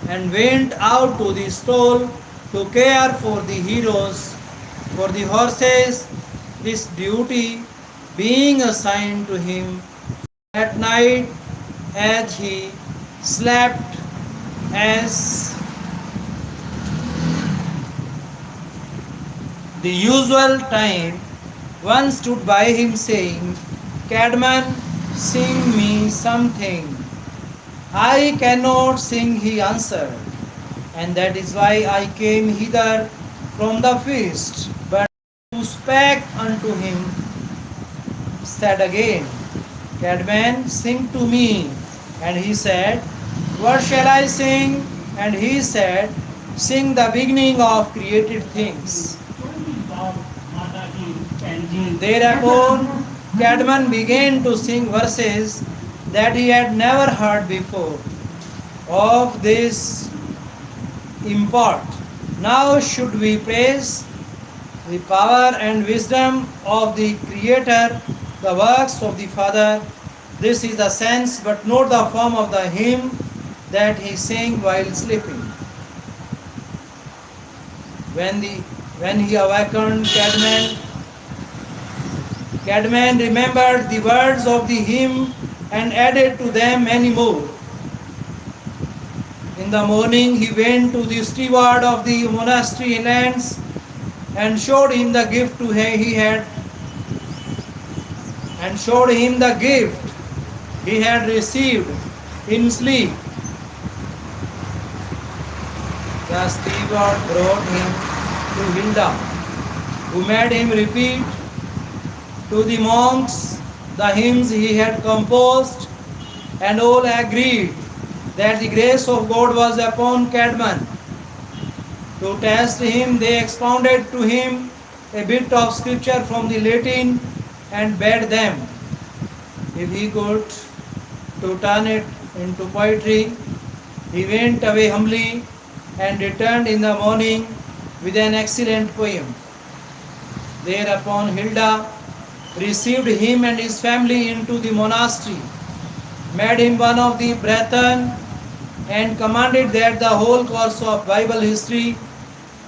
and went out to the stall to care for the heroes, for the horses, this duty being assigned to him at night as he slept as the usual time. One stood by him saying, "Cadman, sing me something." "I cannot sing," he answered, "and that is why I came hither from the feast." But who spake unto him said again, "Cadman, sing to me." And he said, "What shall I sing?" And he said, "Sing the beginning of created things." Thereupon Cadman began to sing verses that he had never heard before. Of this import, now should we praise the power and wisdom of the Creator, the works of the Father. This is the sense, but not the form of the hymn that he sang while sleeping. When he awakened, Cadman remembered the words of the hymn and added to them many more. In the morning he went to the steward of the monastery lands and showed him the gift he had received in sleep. The steward brought him to Hilda, who made him repeat to the monks the hymns he had composed, and all agreed that the grace of God was upon Cadman. To test him, they expounded to him a bit of scripture from the Latin and bade them, if he could, to turn it into poetry. He went away humbly and returned in the morning with an excellent poem. Thereupon Hilda received him and his family into the monastery, made him one of the brethren, and commanded that the whole course of Bible history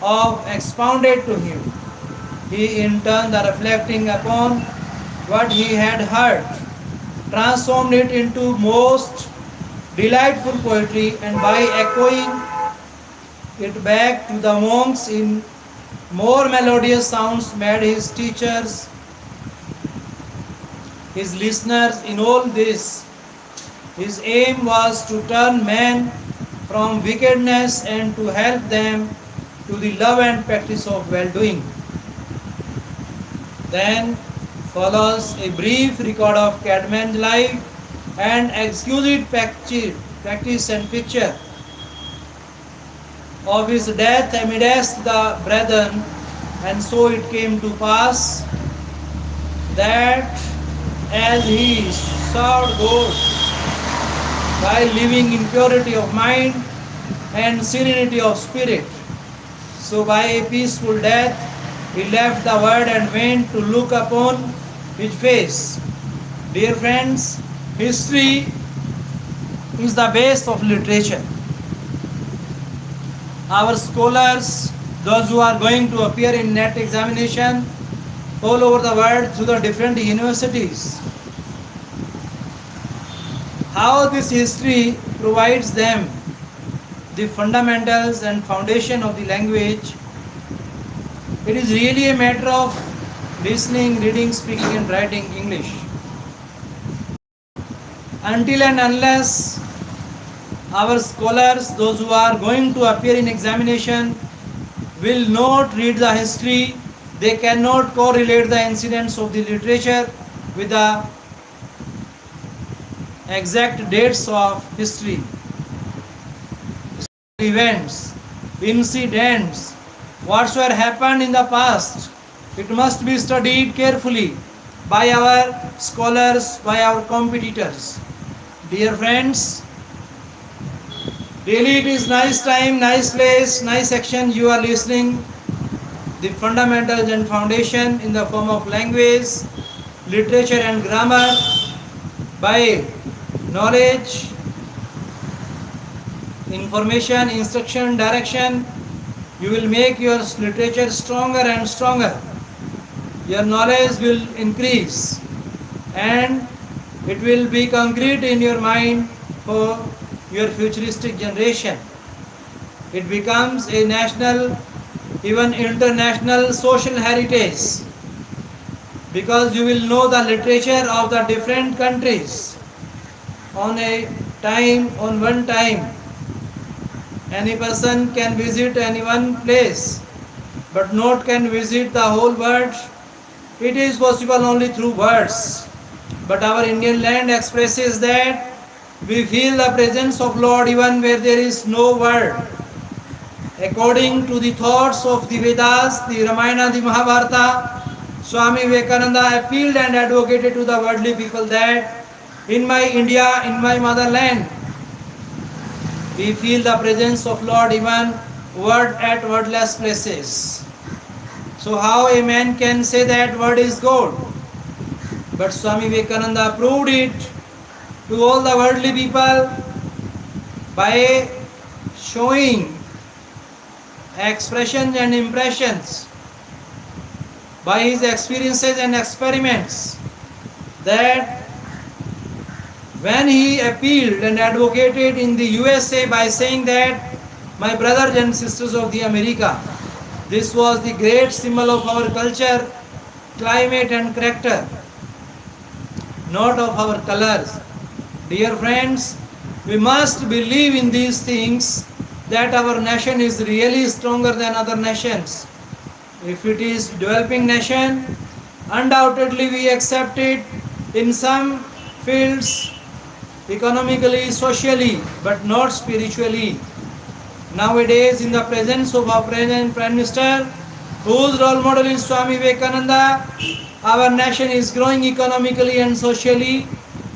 of expounded to him. He in turn, the reflecting upon what he had heard, transformed it into most delightful poetry, and by echoing it back to the monks in more melodious sounds made his teachers, his listeners in all this. His aim was to turn men from wickedness and to help them to the love and practice of well-doing. Then follows a brief record of Cadman's life and exquisite practice and picture of his death amidst the brethren. And so it came to pass that as he served God by living in purity of mind and serenity of spirit, so by a peaceful death he left the world and went to look upon his face. Dear friends, history is the base of literature. Our scholars, those who are going to appear in NET examination all over the world through the different universities, how this history provides them the fundamentals and foundation of the language. It is really a matter of listening, reading, speaking and writing English. Until and unless our scholars, those who are going to appear in examination, will not read the history, they cannot correlate the incidents of the literature with the exact dates of history, events, incidents, whatsoever happened in the past. It must be studied carefully by our scholars, by our competitors. Dear friends, really it is nice time, nice place, nice section you are listening. The fundamentals and foundation in the form of language, literature and grammar. By knowledge, information, instruction, direction, you will make your literature stronger and stronger. Your knowledge will increase and it will be concrete in your mind for your futuristic generation. It becomes a national, even international social heritage, because you will know the literature of the different countries on one time. Any person can visit any one place, but not can visit the whole world. It is possible only through words. But our Indian land expresses that we feel the presence of Lord even where there is no word. According to the thoughts of the Vedas, the Ramayana, the Mahabharata, Swami Vivekananda appealed and advocated to the worldly people that in my India, in my motherland, we feel the presence of Lord even at wordless places. So how a man can say that word is God? But Swami Vivekananda proved it to all the worldly people by showing expressions and impressions, by his experiences and experiments, that when he appealed and advocated in the USA by saying that my brothers and sisters of the America, this was the great symbol of our culture, climate and character, not of our colors. Dear friends, we must believe in these things, that our nation is really stronger than other nations. If it is developing nation, undoubtedly we accept it in some fields, economically, socially, but not spiritually. Nowadays, in the presence of our present Prime Minister, whose role model is Swami Vivekananda, our nation is growing economically and socially,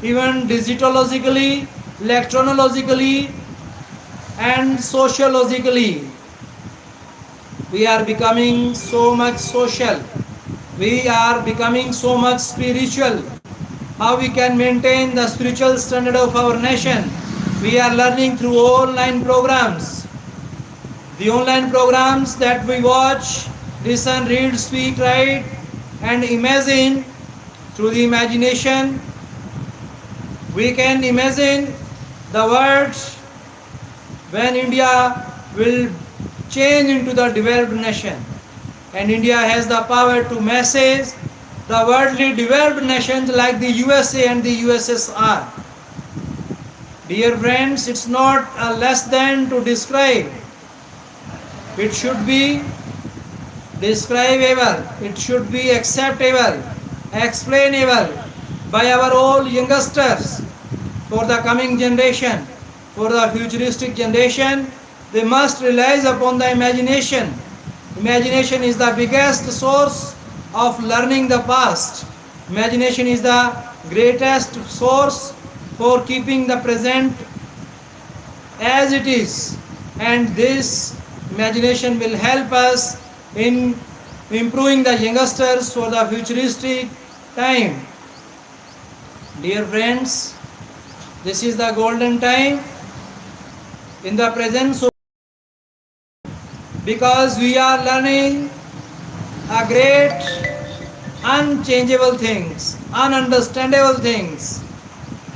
even digitologically, electronologically, and sociologically. We are becoming so much social. We are becoming so much spiritual. How we can maintain the spiritual standard of our nation? We are learning through online programs. The online programs that we watch, listen, read, speak, write, and imagine through the imagination. We can imagine the world when India will change into the developed nation, and India has the power to message the worldly developed nations like the USA and the USSR. Dear friends, it's not a less than to describe. It should be describable, it should be acceptable, explainable by our old youngsters for the coming generation, for the futuristic generation. They must realize upon the imagination. Imagination is the biggest source of learning the past. Imagination is the greatest source for keeping the present as it is. And this imagination will help us in improving the youngsters for the futuristic time. Dear friends, this is the golden time in the presence of, because we are learning a great unchangeable things, ununderstandable things.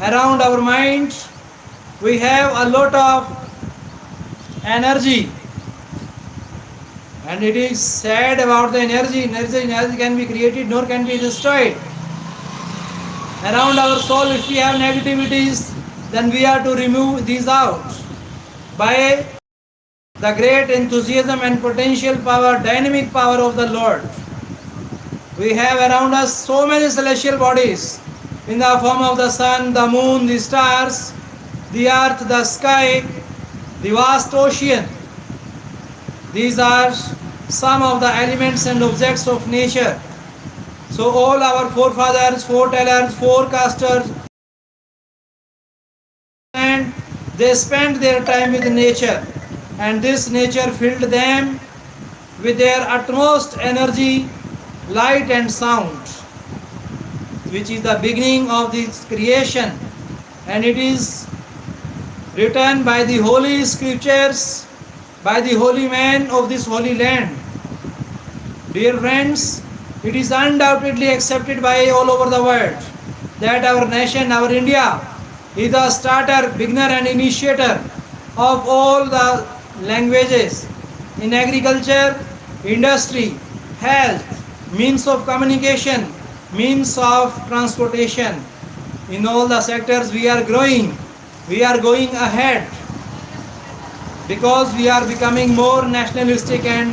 around our mind we have a lot of energy, and it is said about the energy can be created nor can be destroyed. Around our soul, if we have negativities, then we are to remove these out by the great enthusiasm and potential power, dynamic power of the Lord. We have around us so many celestial bodies in the form of the sun, the moon, the stars, the earth, the sky, the vast ocean. These are some of the elements and objects of nature. So all our forefathers, foretellers, forecasters, and they spent their time with nature, and this nature filled them with their utmost energy, light and sound, which is the beginning of this creation, and it is written by the holy scriptures, by the holy men of this holy land. Dear friends, it is undoubtedly accepted by all over the world that our nation, our India, is the starter, beginner and initiator of all the languages in agriculture, industry, health, means of communication, means of transportation. In all the sectors we are growing, we are going ahead because we are becoming more nationalistic and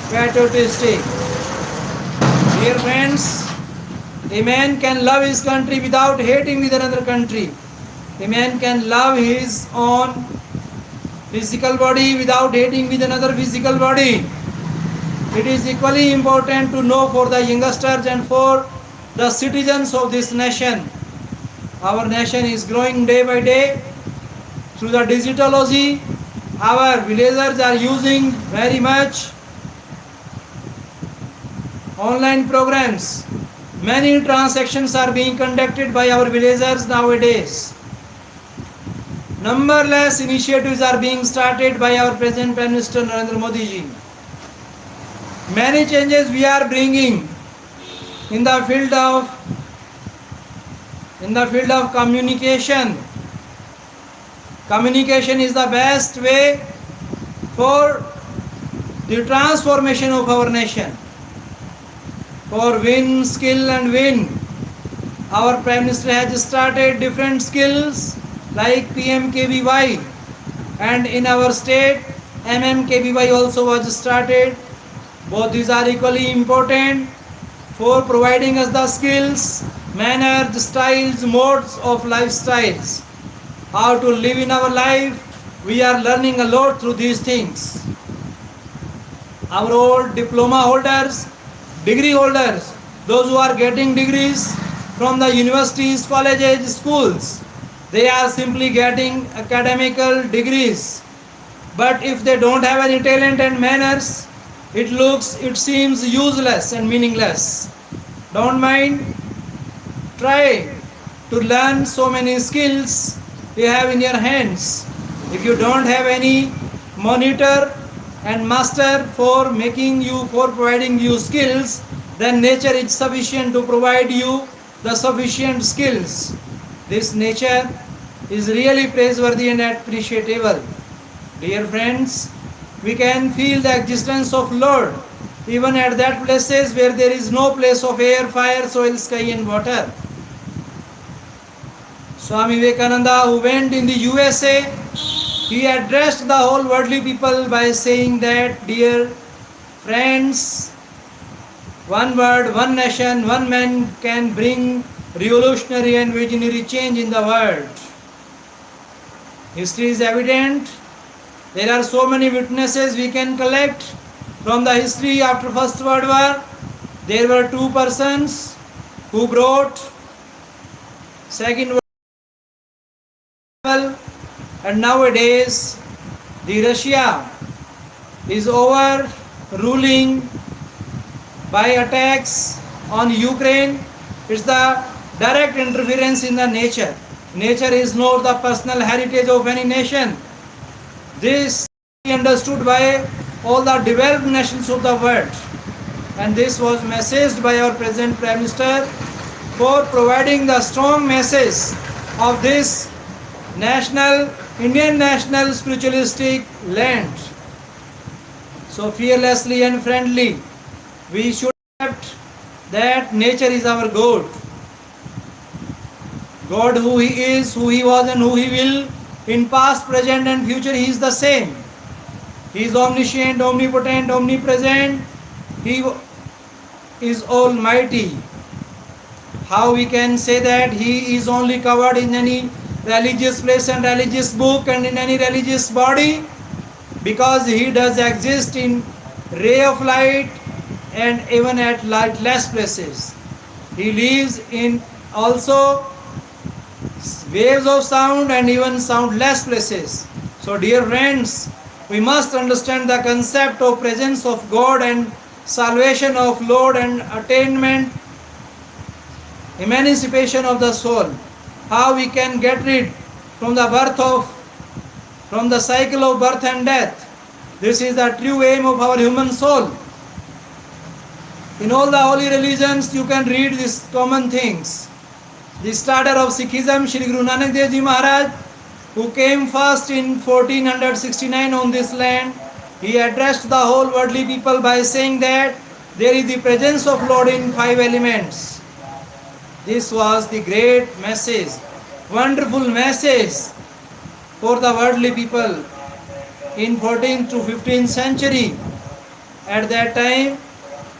patriotistic. Dear friends, a man can love his country without hating with another country. A man can love his own physical body without hating with another physical body. It is equally important to know for the youngsters and for the citizens of this nation. Our nation is growing day by day through the digitalogy. Our villagers are using very much online programs. Many transactions are being conducted by our villagers nowadays. Numberless initiatives are being started by our present Prime Minister Narendra Modi ji. Many changes we are bringing in the field of communication. Communication is the best way for the transformation of our nation. For win, skill and win, our Prime Minister has started different skills like PMKVY, and in our state MMKVY also was started. Both these are equally important for providing us the skills, manners, styles, modes of lifestyles. How to live in our life, we are learning a lot through these things. Our old diploma holders, degree holders, those who are getting degrees from the universities, colleges, schools, they are simply getting academical degrees. But if they don't have any talent and manners, it seems useless and meaningless. Don't mind, try to learn so many skills you have in your hands. If you don't have any monitor and master for providing you skills, then nature is sufficient to provide you the sufficient skills. This nature is really praiseworthy and appreciable. Dear friends, we can feel the existence of Lord even at that places where there is no place of air, fire, soil, sky and water. Swami Vivekananda, who went in the USA, he addressed the whole worldly people by saying that, dear friends, one word, one nation, one man can bring revolutionary and visionary change in the world. History is evident. There are so many witnesses we can collect from the history after First World War. There were two persons who brought Second World War, and nowadays the Russia is overruling by attacks on Ukraine. It's the direct interference in the nature. Nature is not the personal heritage of any nation. This is understood by all the developed nations of the world, and this was messaged by our present Prime Minister for providing the strong message of this national, Indian national spiritualistic land. So fearlessly and friendly, we should accept that nature is our God. God who He is, who He was and who He will, in past, present and future, He is the same. He is omniscient, omnipotent, omnipresent. He is almighty. How we can say that He is only covered in any religious place and religious book and in any religious body? Because He does exist in ray of light and even at lightless places. He lives in also waves of sound and even soundless places. So dear friends, we must understand the concept of presence of God and salvation of Lord and attainment, emancipation of the soul. How we can get rid from the cycle of birth and death. This is the true aim of our human soul. In all the holy religions you can read these common things. The starter of Sikhism, Shri Guru Nanak Dev Ji Maharaj, who came first in 1469 on this land, he addressed the whole worldly people by saying that there is the presence of Lord in 5 elements. This was the great message, wonderful message for the worldly people in 14th to 15th century. At that time,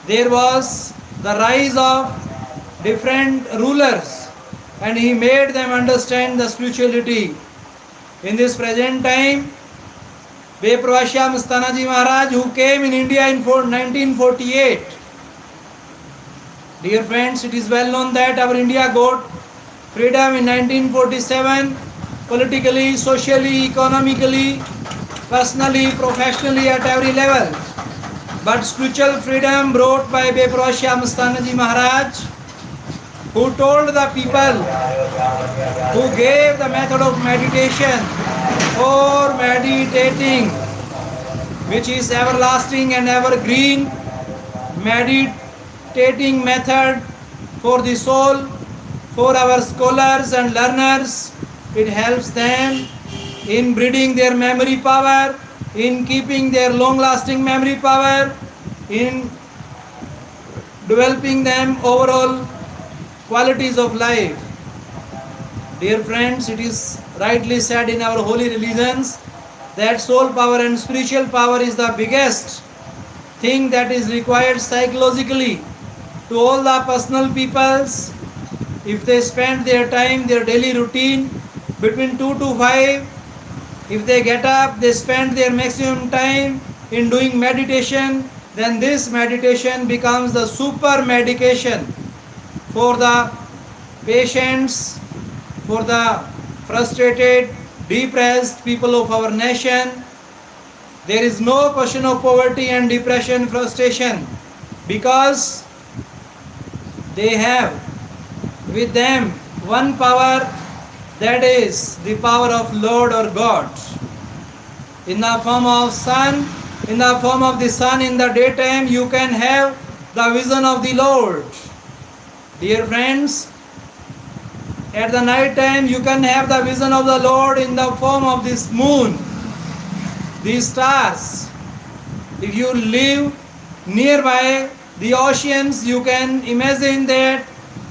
there was the rise of different rulers and he made them understand the spirituality. In this present time, Bepravasyam Stanaji Maharaj, who came in India in 1948. Dear friends, it is well known that our India got freedom in 1947, politically, socially, economically, personally, professionally, at every level. But spiritual freedom brought by Bepravasyam Stanaji Maharaj, who told the people, who gave the method of meditation or meditating, which is everlasting and evergreen, meditating method for the soul, for our scholars and learners. It helps them in breeding their memory power, in keeping their long-lasting memory power, in developing them overall qualities of life. Dear friends, it is rightly said in our holy religions that soul power and spiritual power is the biggest thing that is required psychologically to all the personal peoples. If they spend their time, their daily routine between 2 to 5, if they get up, they spend their maximum time in doing meditation, then this meditation becomes the super medication for the patients, for the frustrated, depressed people of our nation. There is no question of poverty and depression, frustration, because they have with them one power, that is the power of Lord or God. In the form of sun, in the form of the sun in the daytime, you can have the vision of the Lord. Dear friends, at the night time you can have the vision of the Lord in the form of this moon, these stars. If you live nearby the oceans, you can imagine that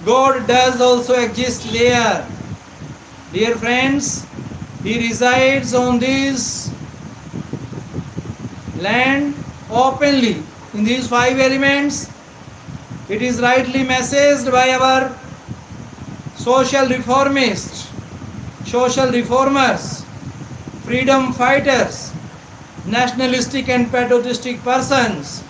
God does also exist there. Dear friends, He resides on this land openly in these 5 elements. It is rightly messaged by our social reformists, social reformers, freedom fighters, nationalistic and patriotistic persons,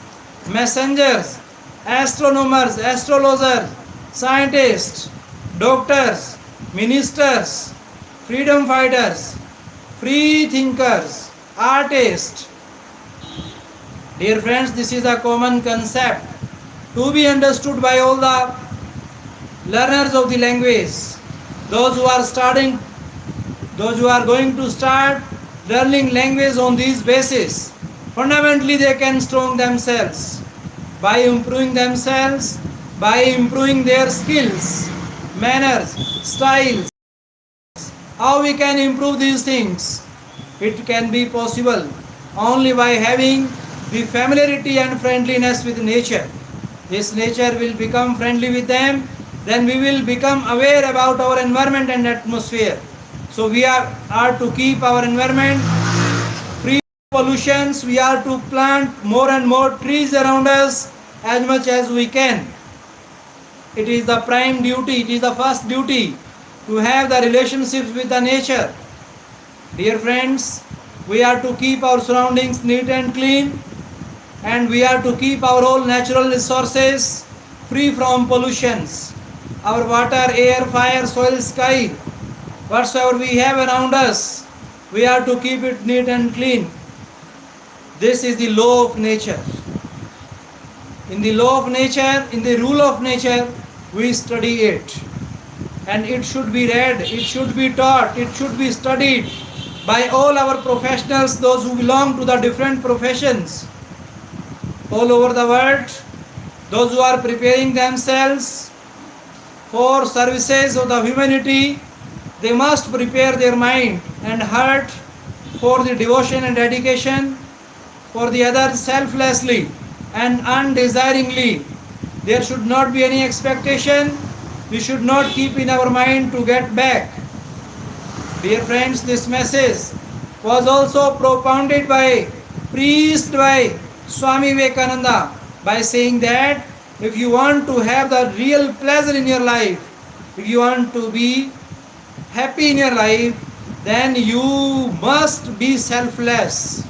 messengers, astronomers, astrologers, scientists, doctors, ministers, freedom fighters, free thinkers, artists. Dear friends, this is a common concept to be understood by all the learners of the language. Those who are going to start learning language on these basis, fundamentally they can strong themselves by improving themselves, by improving their skills, manners, styles. How we can improve these things? It can be possible only by having the familiarity and friendliness with nature. This nature will become friendly with them, then we will become aware about our environment and atmosphere. So we are to keep our environment free of pollutions. We are to plant more and more trees around us as much as we can. It is the prime duty, it is the first duty to have the relationships with the nature. Dear friends, we are to keep our surroundings neat and clean, and we are to keep our whole natural resources free from pollutions. Our water, air, fire, soil, sky, whatsoever we have around us, we are to keep it neat and clean. This is the law of nature. In the law of nature, in the rule of nature, we study it. And it should be read, it should be taught, it should be studied by all our professionals, those who belong to the different professions all over the world, those who are preparing themselves for services of the humanity. They must prepare their mind and heart for the devotion and dedication for the others selflessly and undesiringly. There should not be any expectation. We should not keep in our mind to get back. Dear friends, this message was also propounded by priest by Swami Vivekananda by saying that if you want to have the real pleasure in your life, if you want to be happy in your life, then you must be selfless.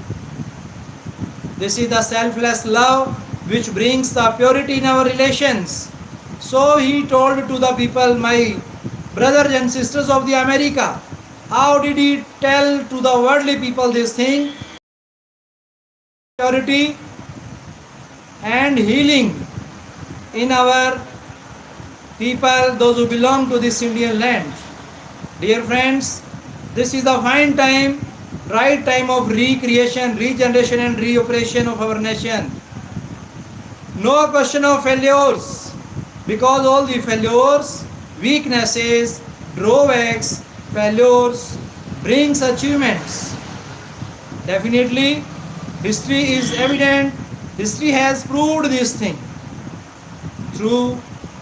This is the selfless love which brings the purity in our relations. So he told to the people, my brothers and sisters of the America, how did he tell to the worldly people this thing? Purity and healing in our people, those who belong to this Indian land. Dear friends, this is the fine time, right time of recreation, regeneration and reoperation of our nation. No question of failures, because all the failures, weaknesses, drawbacks, failures brings achievements. Definitely, history is evident. History has proved this thing. Through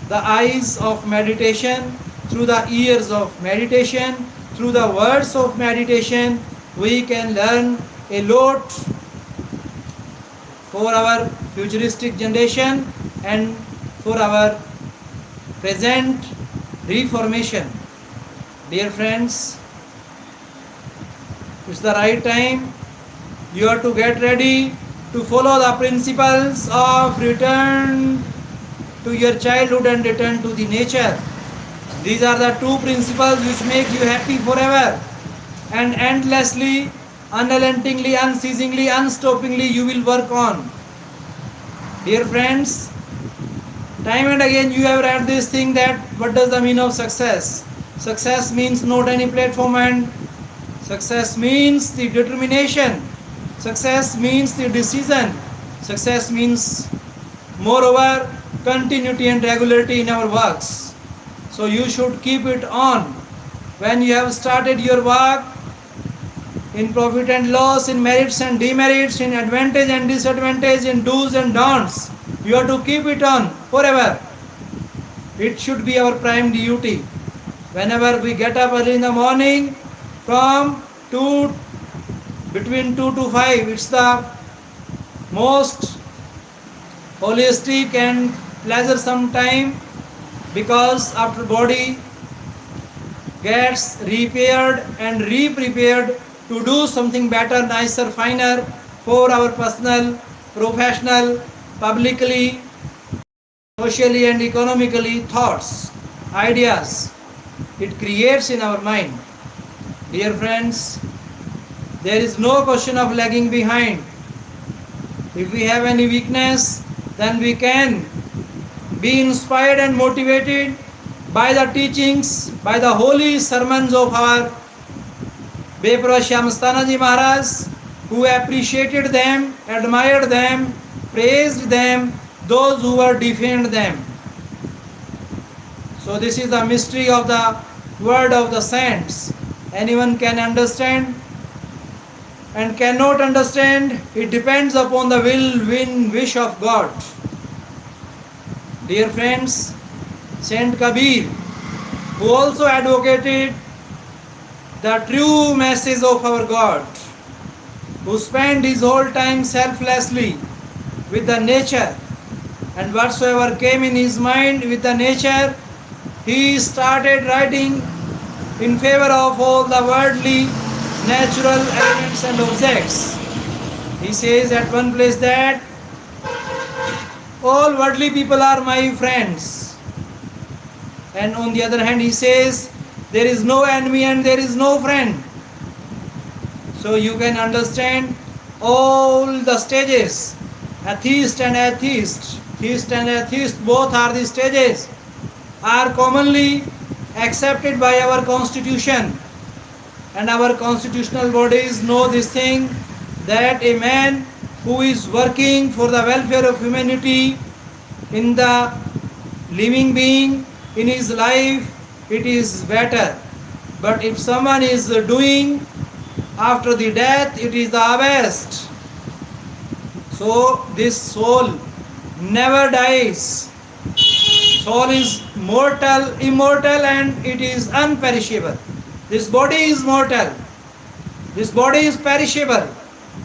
the eyes of meditation, through the ears of meditation, through the words of meditation, we can learn a lot for our futuristic generation and for our present reformation. Dear friends, it's the right time. You are to get ready to follow the principles of return to your childhood and return to the nature. These are the two principles which make you happy forever, and endlessly, unrelentingly, unceasingly, unstoppingly you will work on. Dear friends, time and again you have read this thing that what does the mean of success? Success means not any platform, and success means the determination. Success means the decision. Success means moreover continuity and regularity in our works. So you should keep it on. When you have started your work, in profit and loss, in merits and demerits, in advantage and disadvantage, in do's and don'ts, you have to keep it on forever. It should be our prime duty. Whenever we get up early in the morning, from between 2 to 5, it's the most holistic and pleasuresome time, because after body gets repaired and re-prepared to do something better, nicer, finer for our personal, professional, publicly, socially and economically thoughts, ideas it creates in our mind. Dear friends, there is no question of lagging behind. If we have any weakness, then we can be inspired and motivated by the teachings, by the holy sermons of our Bepro Shyamastanaji Maharaj, who appreciated them, admired them, praised them, those who were defamed them. So this is the mystery of the word of the saints. anyone can understand and cannot understand. It depends upon the wish of God. Dear friends, Saint Kabir, who also advocated the true message of our God, who spent his whole time selflessly with the nature, and whatsoever came in his mind with the nature, he started writing in favor of all the worldly, natural elements and objects. He says at one place that all worldly people are my friends. And on the other hand, he says there is no enemy and there is no friend. So you can understand all the stages. Theist and atheist, both are the stages, are commonly accepted by our constitution. And our constitutional bodies know this thing, that a man who is working for the welfare of humanity in the living being in his life, it is better. But if someone is doing after the death, it is the best. So this soul never dies. Soul is mortal, immortal, and it is unperishable. This body is mortal. This body is perishable.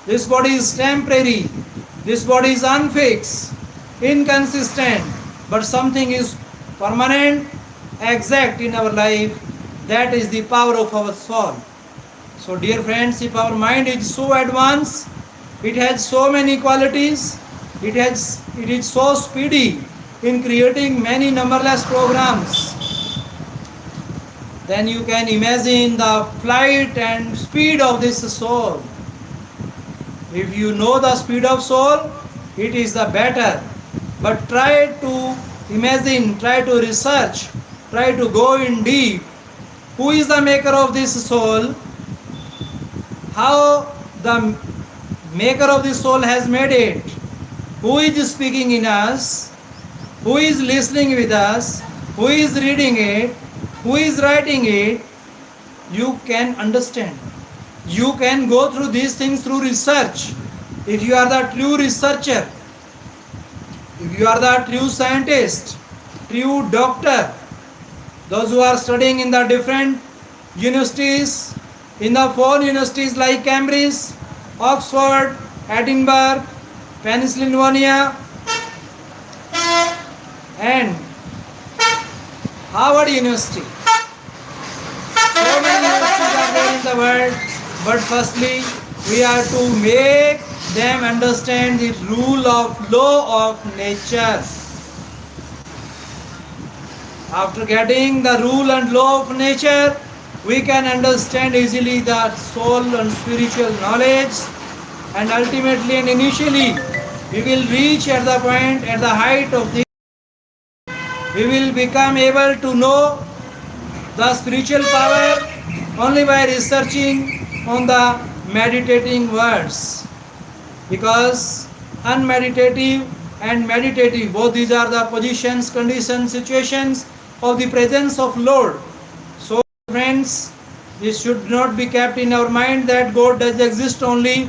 This body is temporary. This body is unfixed, inconsistent. But something is permanent, exact in our life. That is the power of our soul. So dear friends, if our mind is so advanced, it has so many qualities, it is so speedy in creating many numberless programs, then you can imagine the flight and speed of this soul. If you know the speed of soul, it is the better. But try to imagine, try to research, try to go in deep. Who is the maker of this soul? How the maker of the soul has made it? Who is speaking in us? Who is listening with us? Who is reading it? Who is writing it? You can understand. You can go through these things through research. If you are the true researcher, if you are the true scientist, true doctor, those who are studying in the different universities, in the foreign universities like Cambridge, Oxford, Edinburgh, Pennsylvania, and Harvard University. So many universities are there in the world, but firstly, we are to make them understand the rule of law of nature. After getting the rule and law of nature, we can understand easily the soul and spiritual knowledge, and ultimately and initially we will reach at the point, at the height of the, we will become able to know the spiritual power only by researching on the meditating words. Because unmeditative and meditative, both these are the positions, conditions, situations of the presence of Lord. So friends, this should not be kept in our mind that God does exist only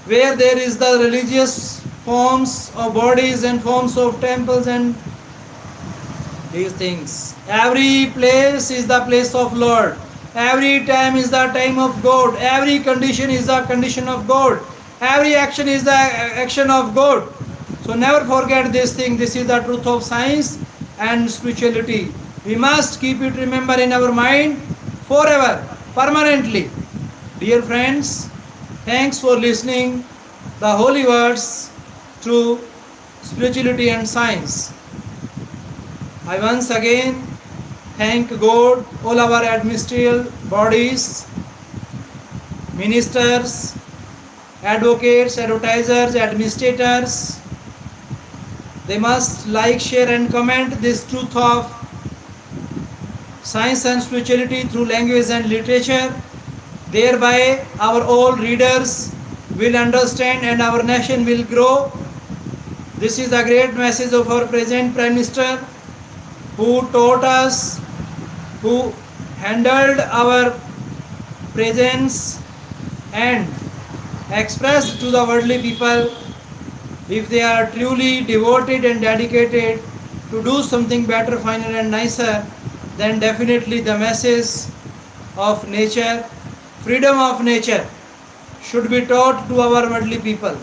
where there is the religious forms of bodies and forms of temples and these things. Every place is the place of Lord. Every time is the time of God. Every condition is the condition of God. Every action is the action of God. So never forget this thing. This is the truth of science and spirituality. We must keep it remember in our mind forever, permanently. Dear friends, thanks for listening the holy words through spirituality and science. I once again thank God, all our administrative bodies, ministers, advocates, advertisers, administrators. They must like, share and comment this truth of science and spirituality through language and literature. Thereby our all readers will understand and our nation will grow. This is the great message of our present Prime Minister, who taught us, who handled our presence and expressed to the worldly people. If they are truly devoted and dedicated to do something better, finer and nicer, then definitely the message of nature, freedom of nature, should be taught to our worldly people.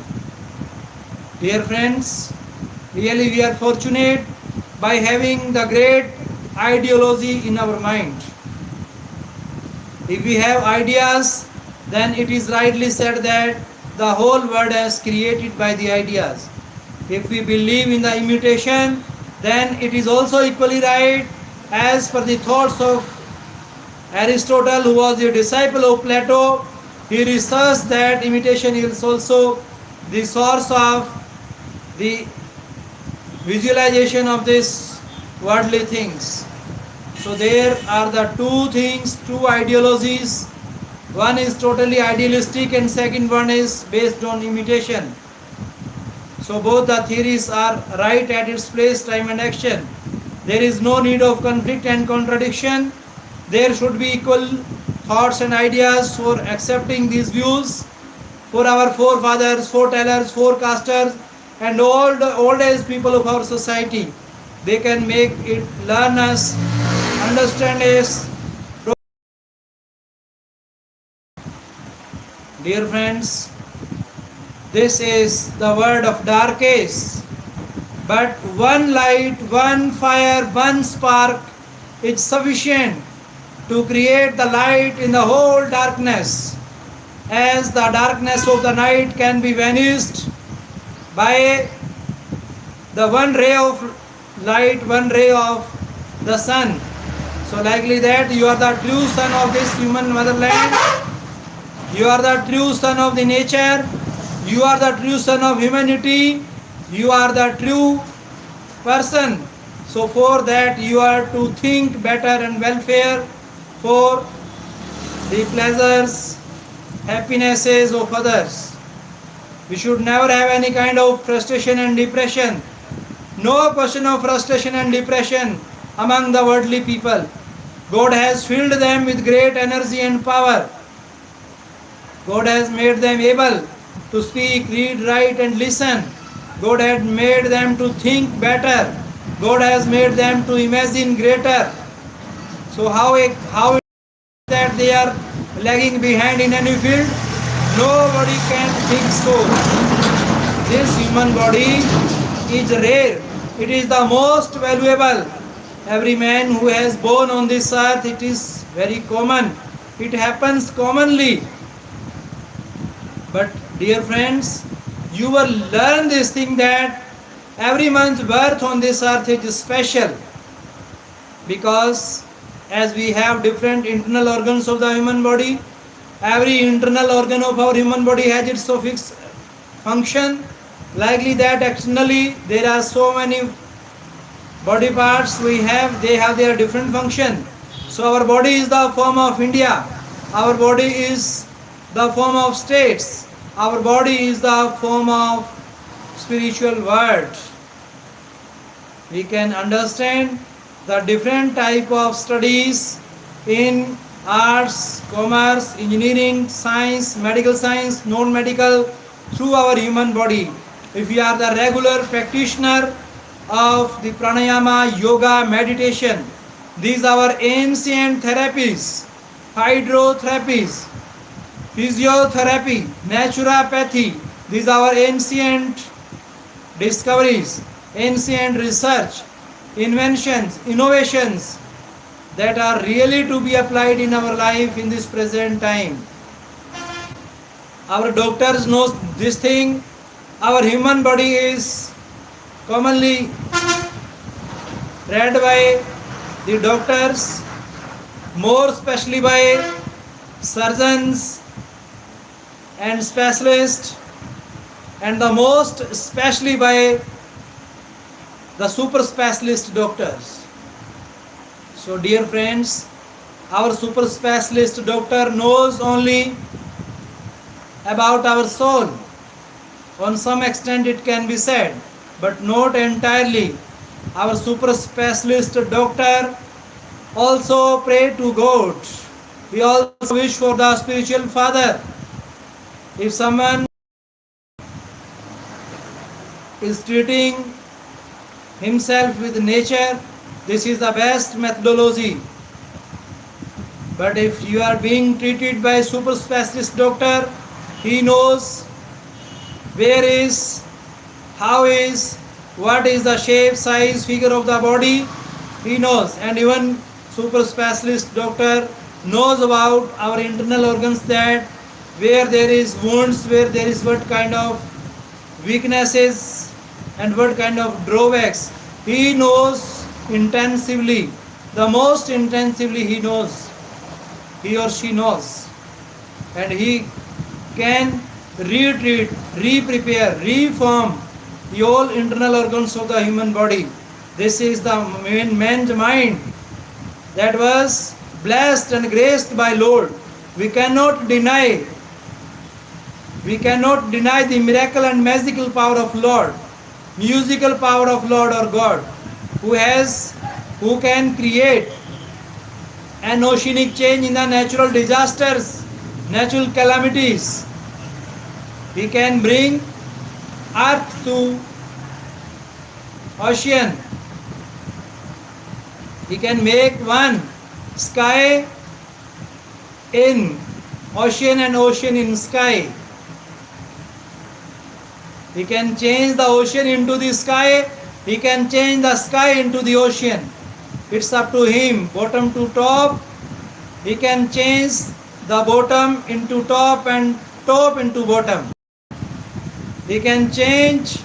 Dear friends, really we are fortunate by having the great ideology in our mind. If we have ideas, then it is rightly said that the whole world is created by the ideas. If we believe in the imitation, then it is also equally right as per the thoughts of Aristotle, who was a disciple of Plato. He researched that imitation is also the source of the visualization of these worldly things. So there are the two things, two ideologies. One is totally idealistic and second one is based on imitation. So both the theories are right at its place, time and action. There is no need of conflict and contradiction. There should be equal thoughts and ideas for accepting these views. For our forefathers, foretellers, forecasters and all the old age people of our society, they can make it, learn us, understand us. Dear friends, this is the word of dark age. But one light, one fire, one spark is sufficient to create the light in the whole darkness. As the darkness of the night can be vanished by the one ray of light, one ray of the sun. So likely that you are the true son of this human motherland. You are the true son of the nature. You are the true son of humanity. You are the true person. So for that you are to think better and welfare for the pleasures, happinesses of others. We should never have any kind of frustration and depression. No question of frustration and depression among the worldly people. God has filled them with great energy and power. God has made them able to speak, read, write and listen. God has made them to think better. God has made them to imagine greater. So how it that they are lagging behind in any field? Nobody can think so. This human body is rare. It is the most valuable. Every man who has born on this earth, it is very common. It happens commonly. But dear friends, you will learn this thing that every man's birth on this earth is special, because as we have different internal organs of the human body, every internal organ of our human body has its fixed function. Likely that externally there are so many body parts we have, they have their different function. So our body is the form of India. Our body is the form of states. Our body is the form of spiritual world. We can understand the different type of studies in arts, commerce, engineering, science, medical science, non-medical through our human body. If we are the regular practitioner of the pranayama, yoga, meditation, these are our ancient therapies, hydrotherapies, physiotherapy, naturopathy. These are our ancient discoveries, ancient research, inventions, innovations that are really to be applied in our life in this present time. Our doctors know this thing. Our human body is commonly read by the doctors, more especially by surgeons and specialists, and the most especially by the super specialist doctors. So dear friends, our super specialist doctor knows only about our soul. On some extent it can be said, but not entirely. Our super specialist doctor also pray to God. We also wish for the spiritual father. If someone is treating himself with nature, this is the best methodology. But if you are being treated by a super specialist doctor, he knows where is, how is, what is the shape, size, figure of the body, he knows. And even super specialist doctor knows about our internal organs, that where there is wounds, where there is what kind of weaknesses and what kind of drawbacks. He knows intensively, the most intensively he knows, he or she knows. And he can retreat, re-prepare, reform the whole internal organs of the human body. This is the man's mind that was blessed and graced by Lord. We cannot deny the miracle and magical power of Lord, musical power of Lord or God, who can create an oceanic change in the natural disasters, natural calamities. He can bring earth to ocean. He can make one sky in ocean and ocean in sky. He can change the ocean into the sky. He can change the sky into the ocean. It's up to him, bottom to top. He can change the bottom into top and top into bottom. He can change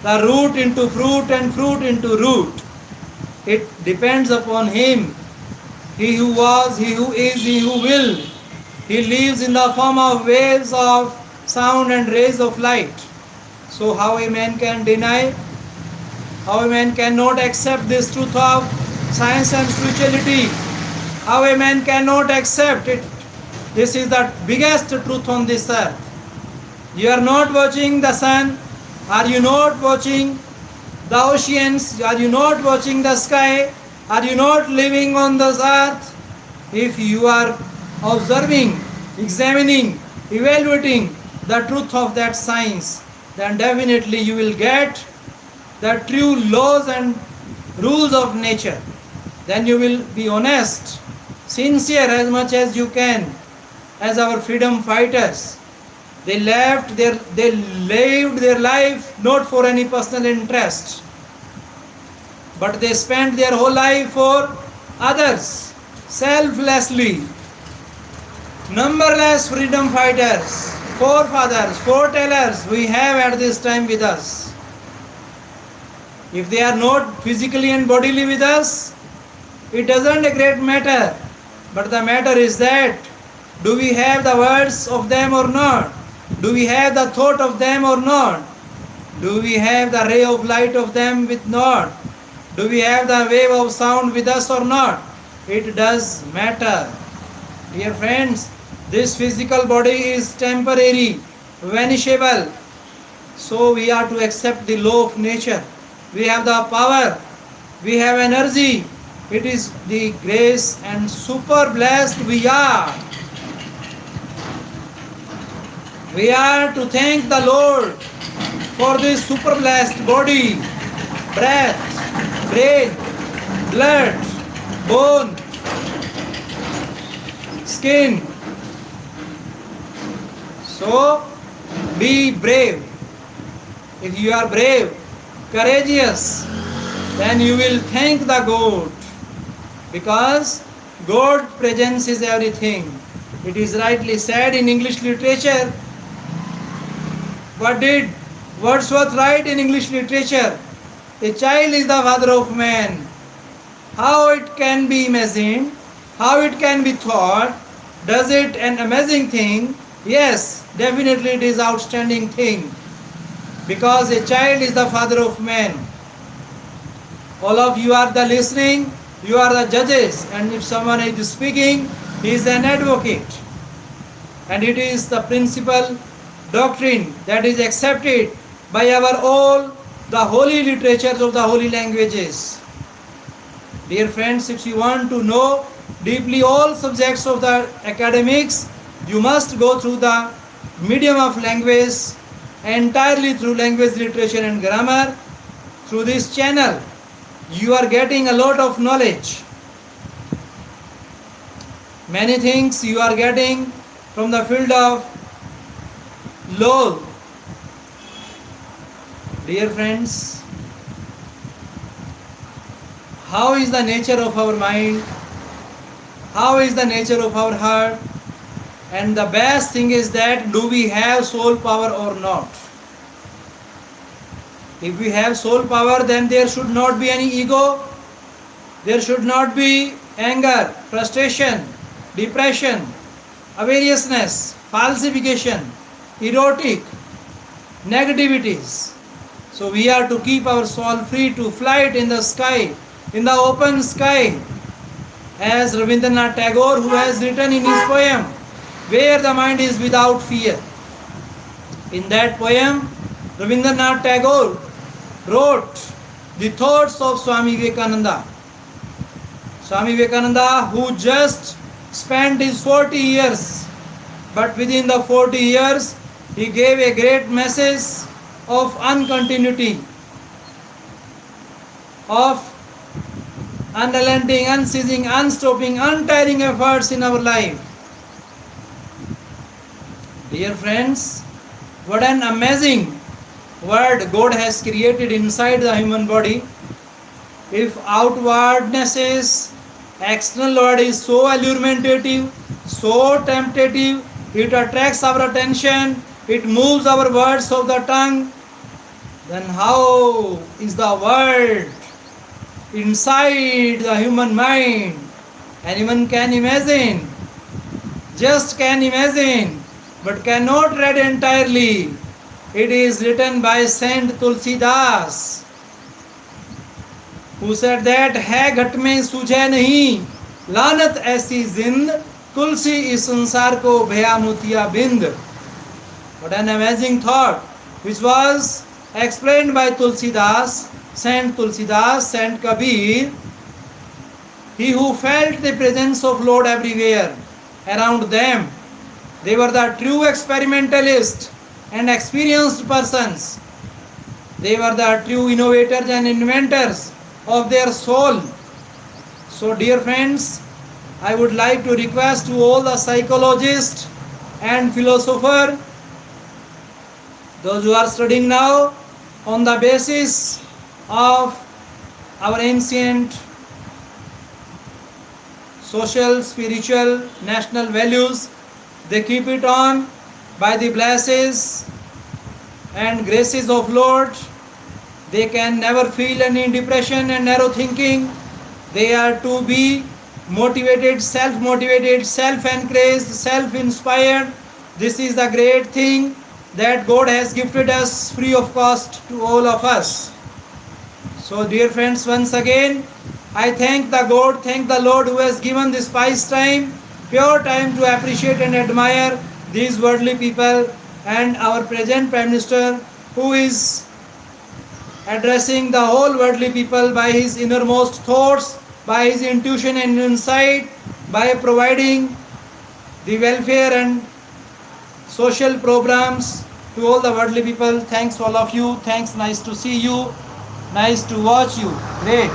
the root into fruit and fruit into root. It depends upon him. He who was, he who is, he who will. He lives in the form of waves of sound and rays of light. So how a man can deny? How a man cannot accept this truth of science and spirituality? How a man cannot accept it? This is the biggest truth on this earth. You are not watching the sun. Are you not watching the oceans? Are you not watching the sky? Are you not living on this earth? If you are observing, examining, evaluating the truth of that science, then definitely you will get the true laws and rules of nature. Then you will be honest, sincere as much as you can, as our freedom fighters. They lived their life not for any personal interest, but they spent their whole life for others, selflessly. Numberless freedom fighters, forefathers, foretellers we have at this time with us. If they are not physically and bodily with us, it doesn't a great matter. But the matter is that, do we have the words of them or not? Do we have the thought of them or not? Do we have the ray of light of them with not? Do we have the wave of sound with us or not? It does matter. Dear friends, this physical body is temporary, vanishable. So we are to accept the law of nature. We have the power, we have energy. It is the grace and super blessed we are. We are to thank the Lord for this super blessed body, breath, brain, blood, bone, skin. So be brave. If you are brave, courageous, then you will thank the God, because God's presence is everything. It is rightly said in English literature. What did Wordsworth write in English literature? A child is the father of man. How it can be imagined, how it can be thought, does it an amazing thing? Yes, definitely it is outstanding thing. Because a child is the father of man. All of you are the listening, you are the judges, and if someone is speaking, he is an advocate. And it is the principal doctrine that is accepted by our all the holy literatures of the holy languages. Dear friends, if you want to know deeply all subjects of the academics, you must go through the medium of language, entirely through language, literature and grammar. Through this channel, you are getting a lot of knowledge. Many things you are getting from the field of law. Dear friends, how is the nature of our mind? How is the nature of our heart? And the best thing is that, do we have soul power or not? If we have soul power, then there should not be any ego, there should not be anger, frustration, depression, avariciousness, falsification, erotic, negativities. So we are to keep our soul free to flight in the sky, in the open sky, as Rabindranath Tagore, who has written in his poem, Where the Mind is Without Fear. In that poem, Rabindranath Tagore wrote the thoughts of Swami Vivekananda. Swami Vivekananda, who just spent his 40 years, but within the 40 years, he gave a great message of uncontinuity, of unrelenting, unceasing, unstopping, untiring efforts in our life. Dear friends, what an amazing world God has created inside the human body. If outwardness is, external world is so allurementative, so temptative, it attracts our attention, it moves our words of the tongue, then how is the world inside the human mind? Anyone can imagine, just can imagine, but cannot read entirely. It is written by Saint Tulsidas, who said that है घट में सूझे नहीं लानत ऐसी जिंद तुलसी इस संसार को भया मोतिया बिंद. What an amazing thought, which was explained by Tulsidas, Saint Tulsidas, Saint Kabir. He who felt the presence of Lord everywhere around them, they were the true experimentalists and experienced persons. They were the true innovators and inventors of their soul. So dear friends, I would like to request to all the psychologists and philosophers, those who are studying now on the basis of our ancient social, spiritual, national values, they keep it on by the blessings and graces of Lord. They can never feel any depression and narrow thinking. They are to be motivated, self-encouraged, self-inspired. This is the great thing that God has gifted us free of cost to all of us. So dear friends, once again, I thank the God, thank the Lord who has given this pious time, pure time to appreciate and admire these worldly people, and our present Prime Minister, who is addressing the whole worldly people by his innermost thoughts, by his intuition and insight, by providing the welfare and social programs to all the worldly people. Thanks all of you. Thanks. Nice to see you. Nice to watch you. Great.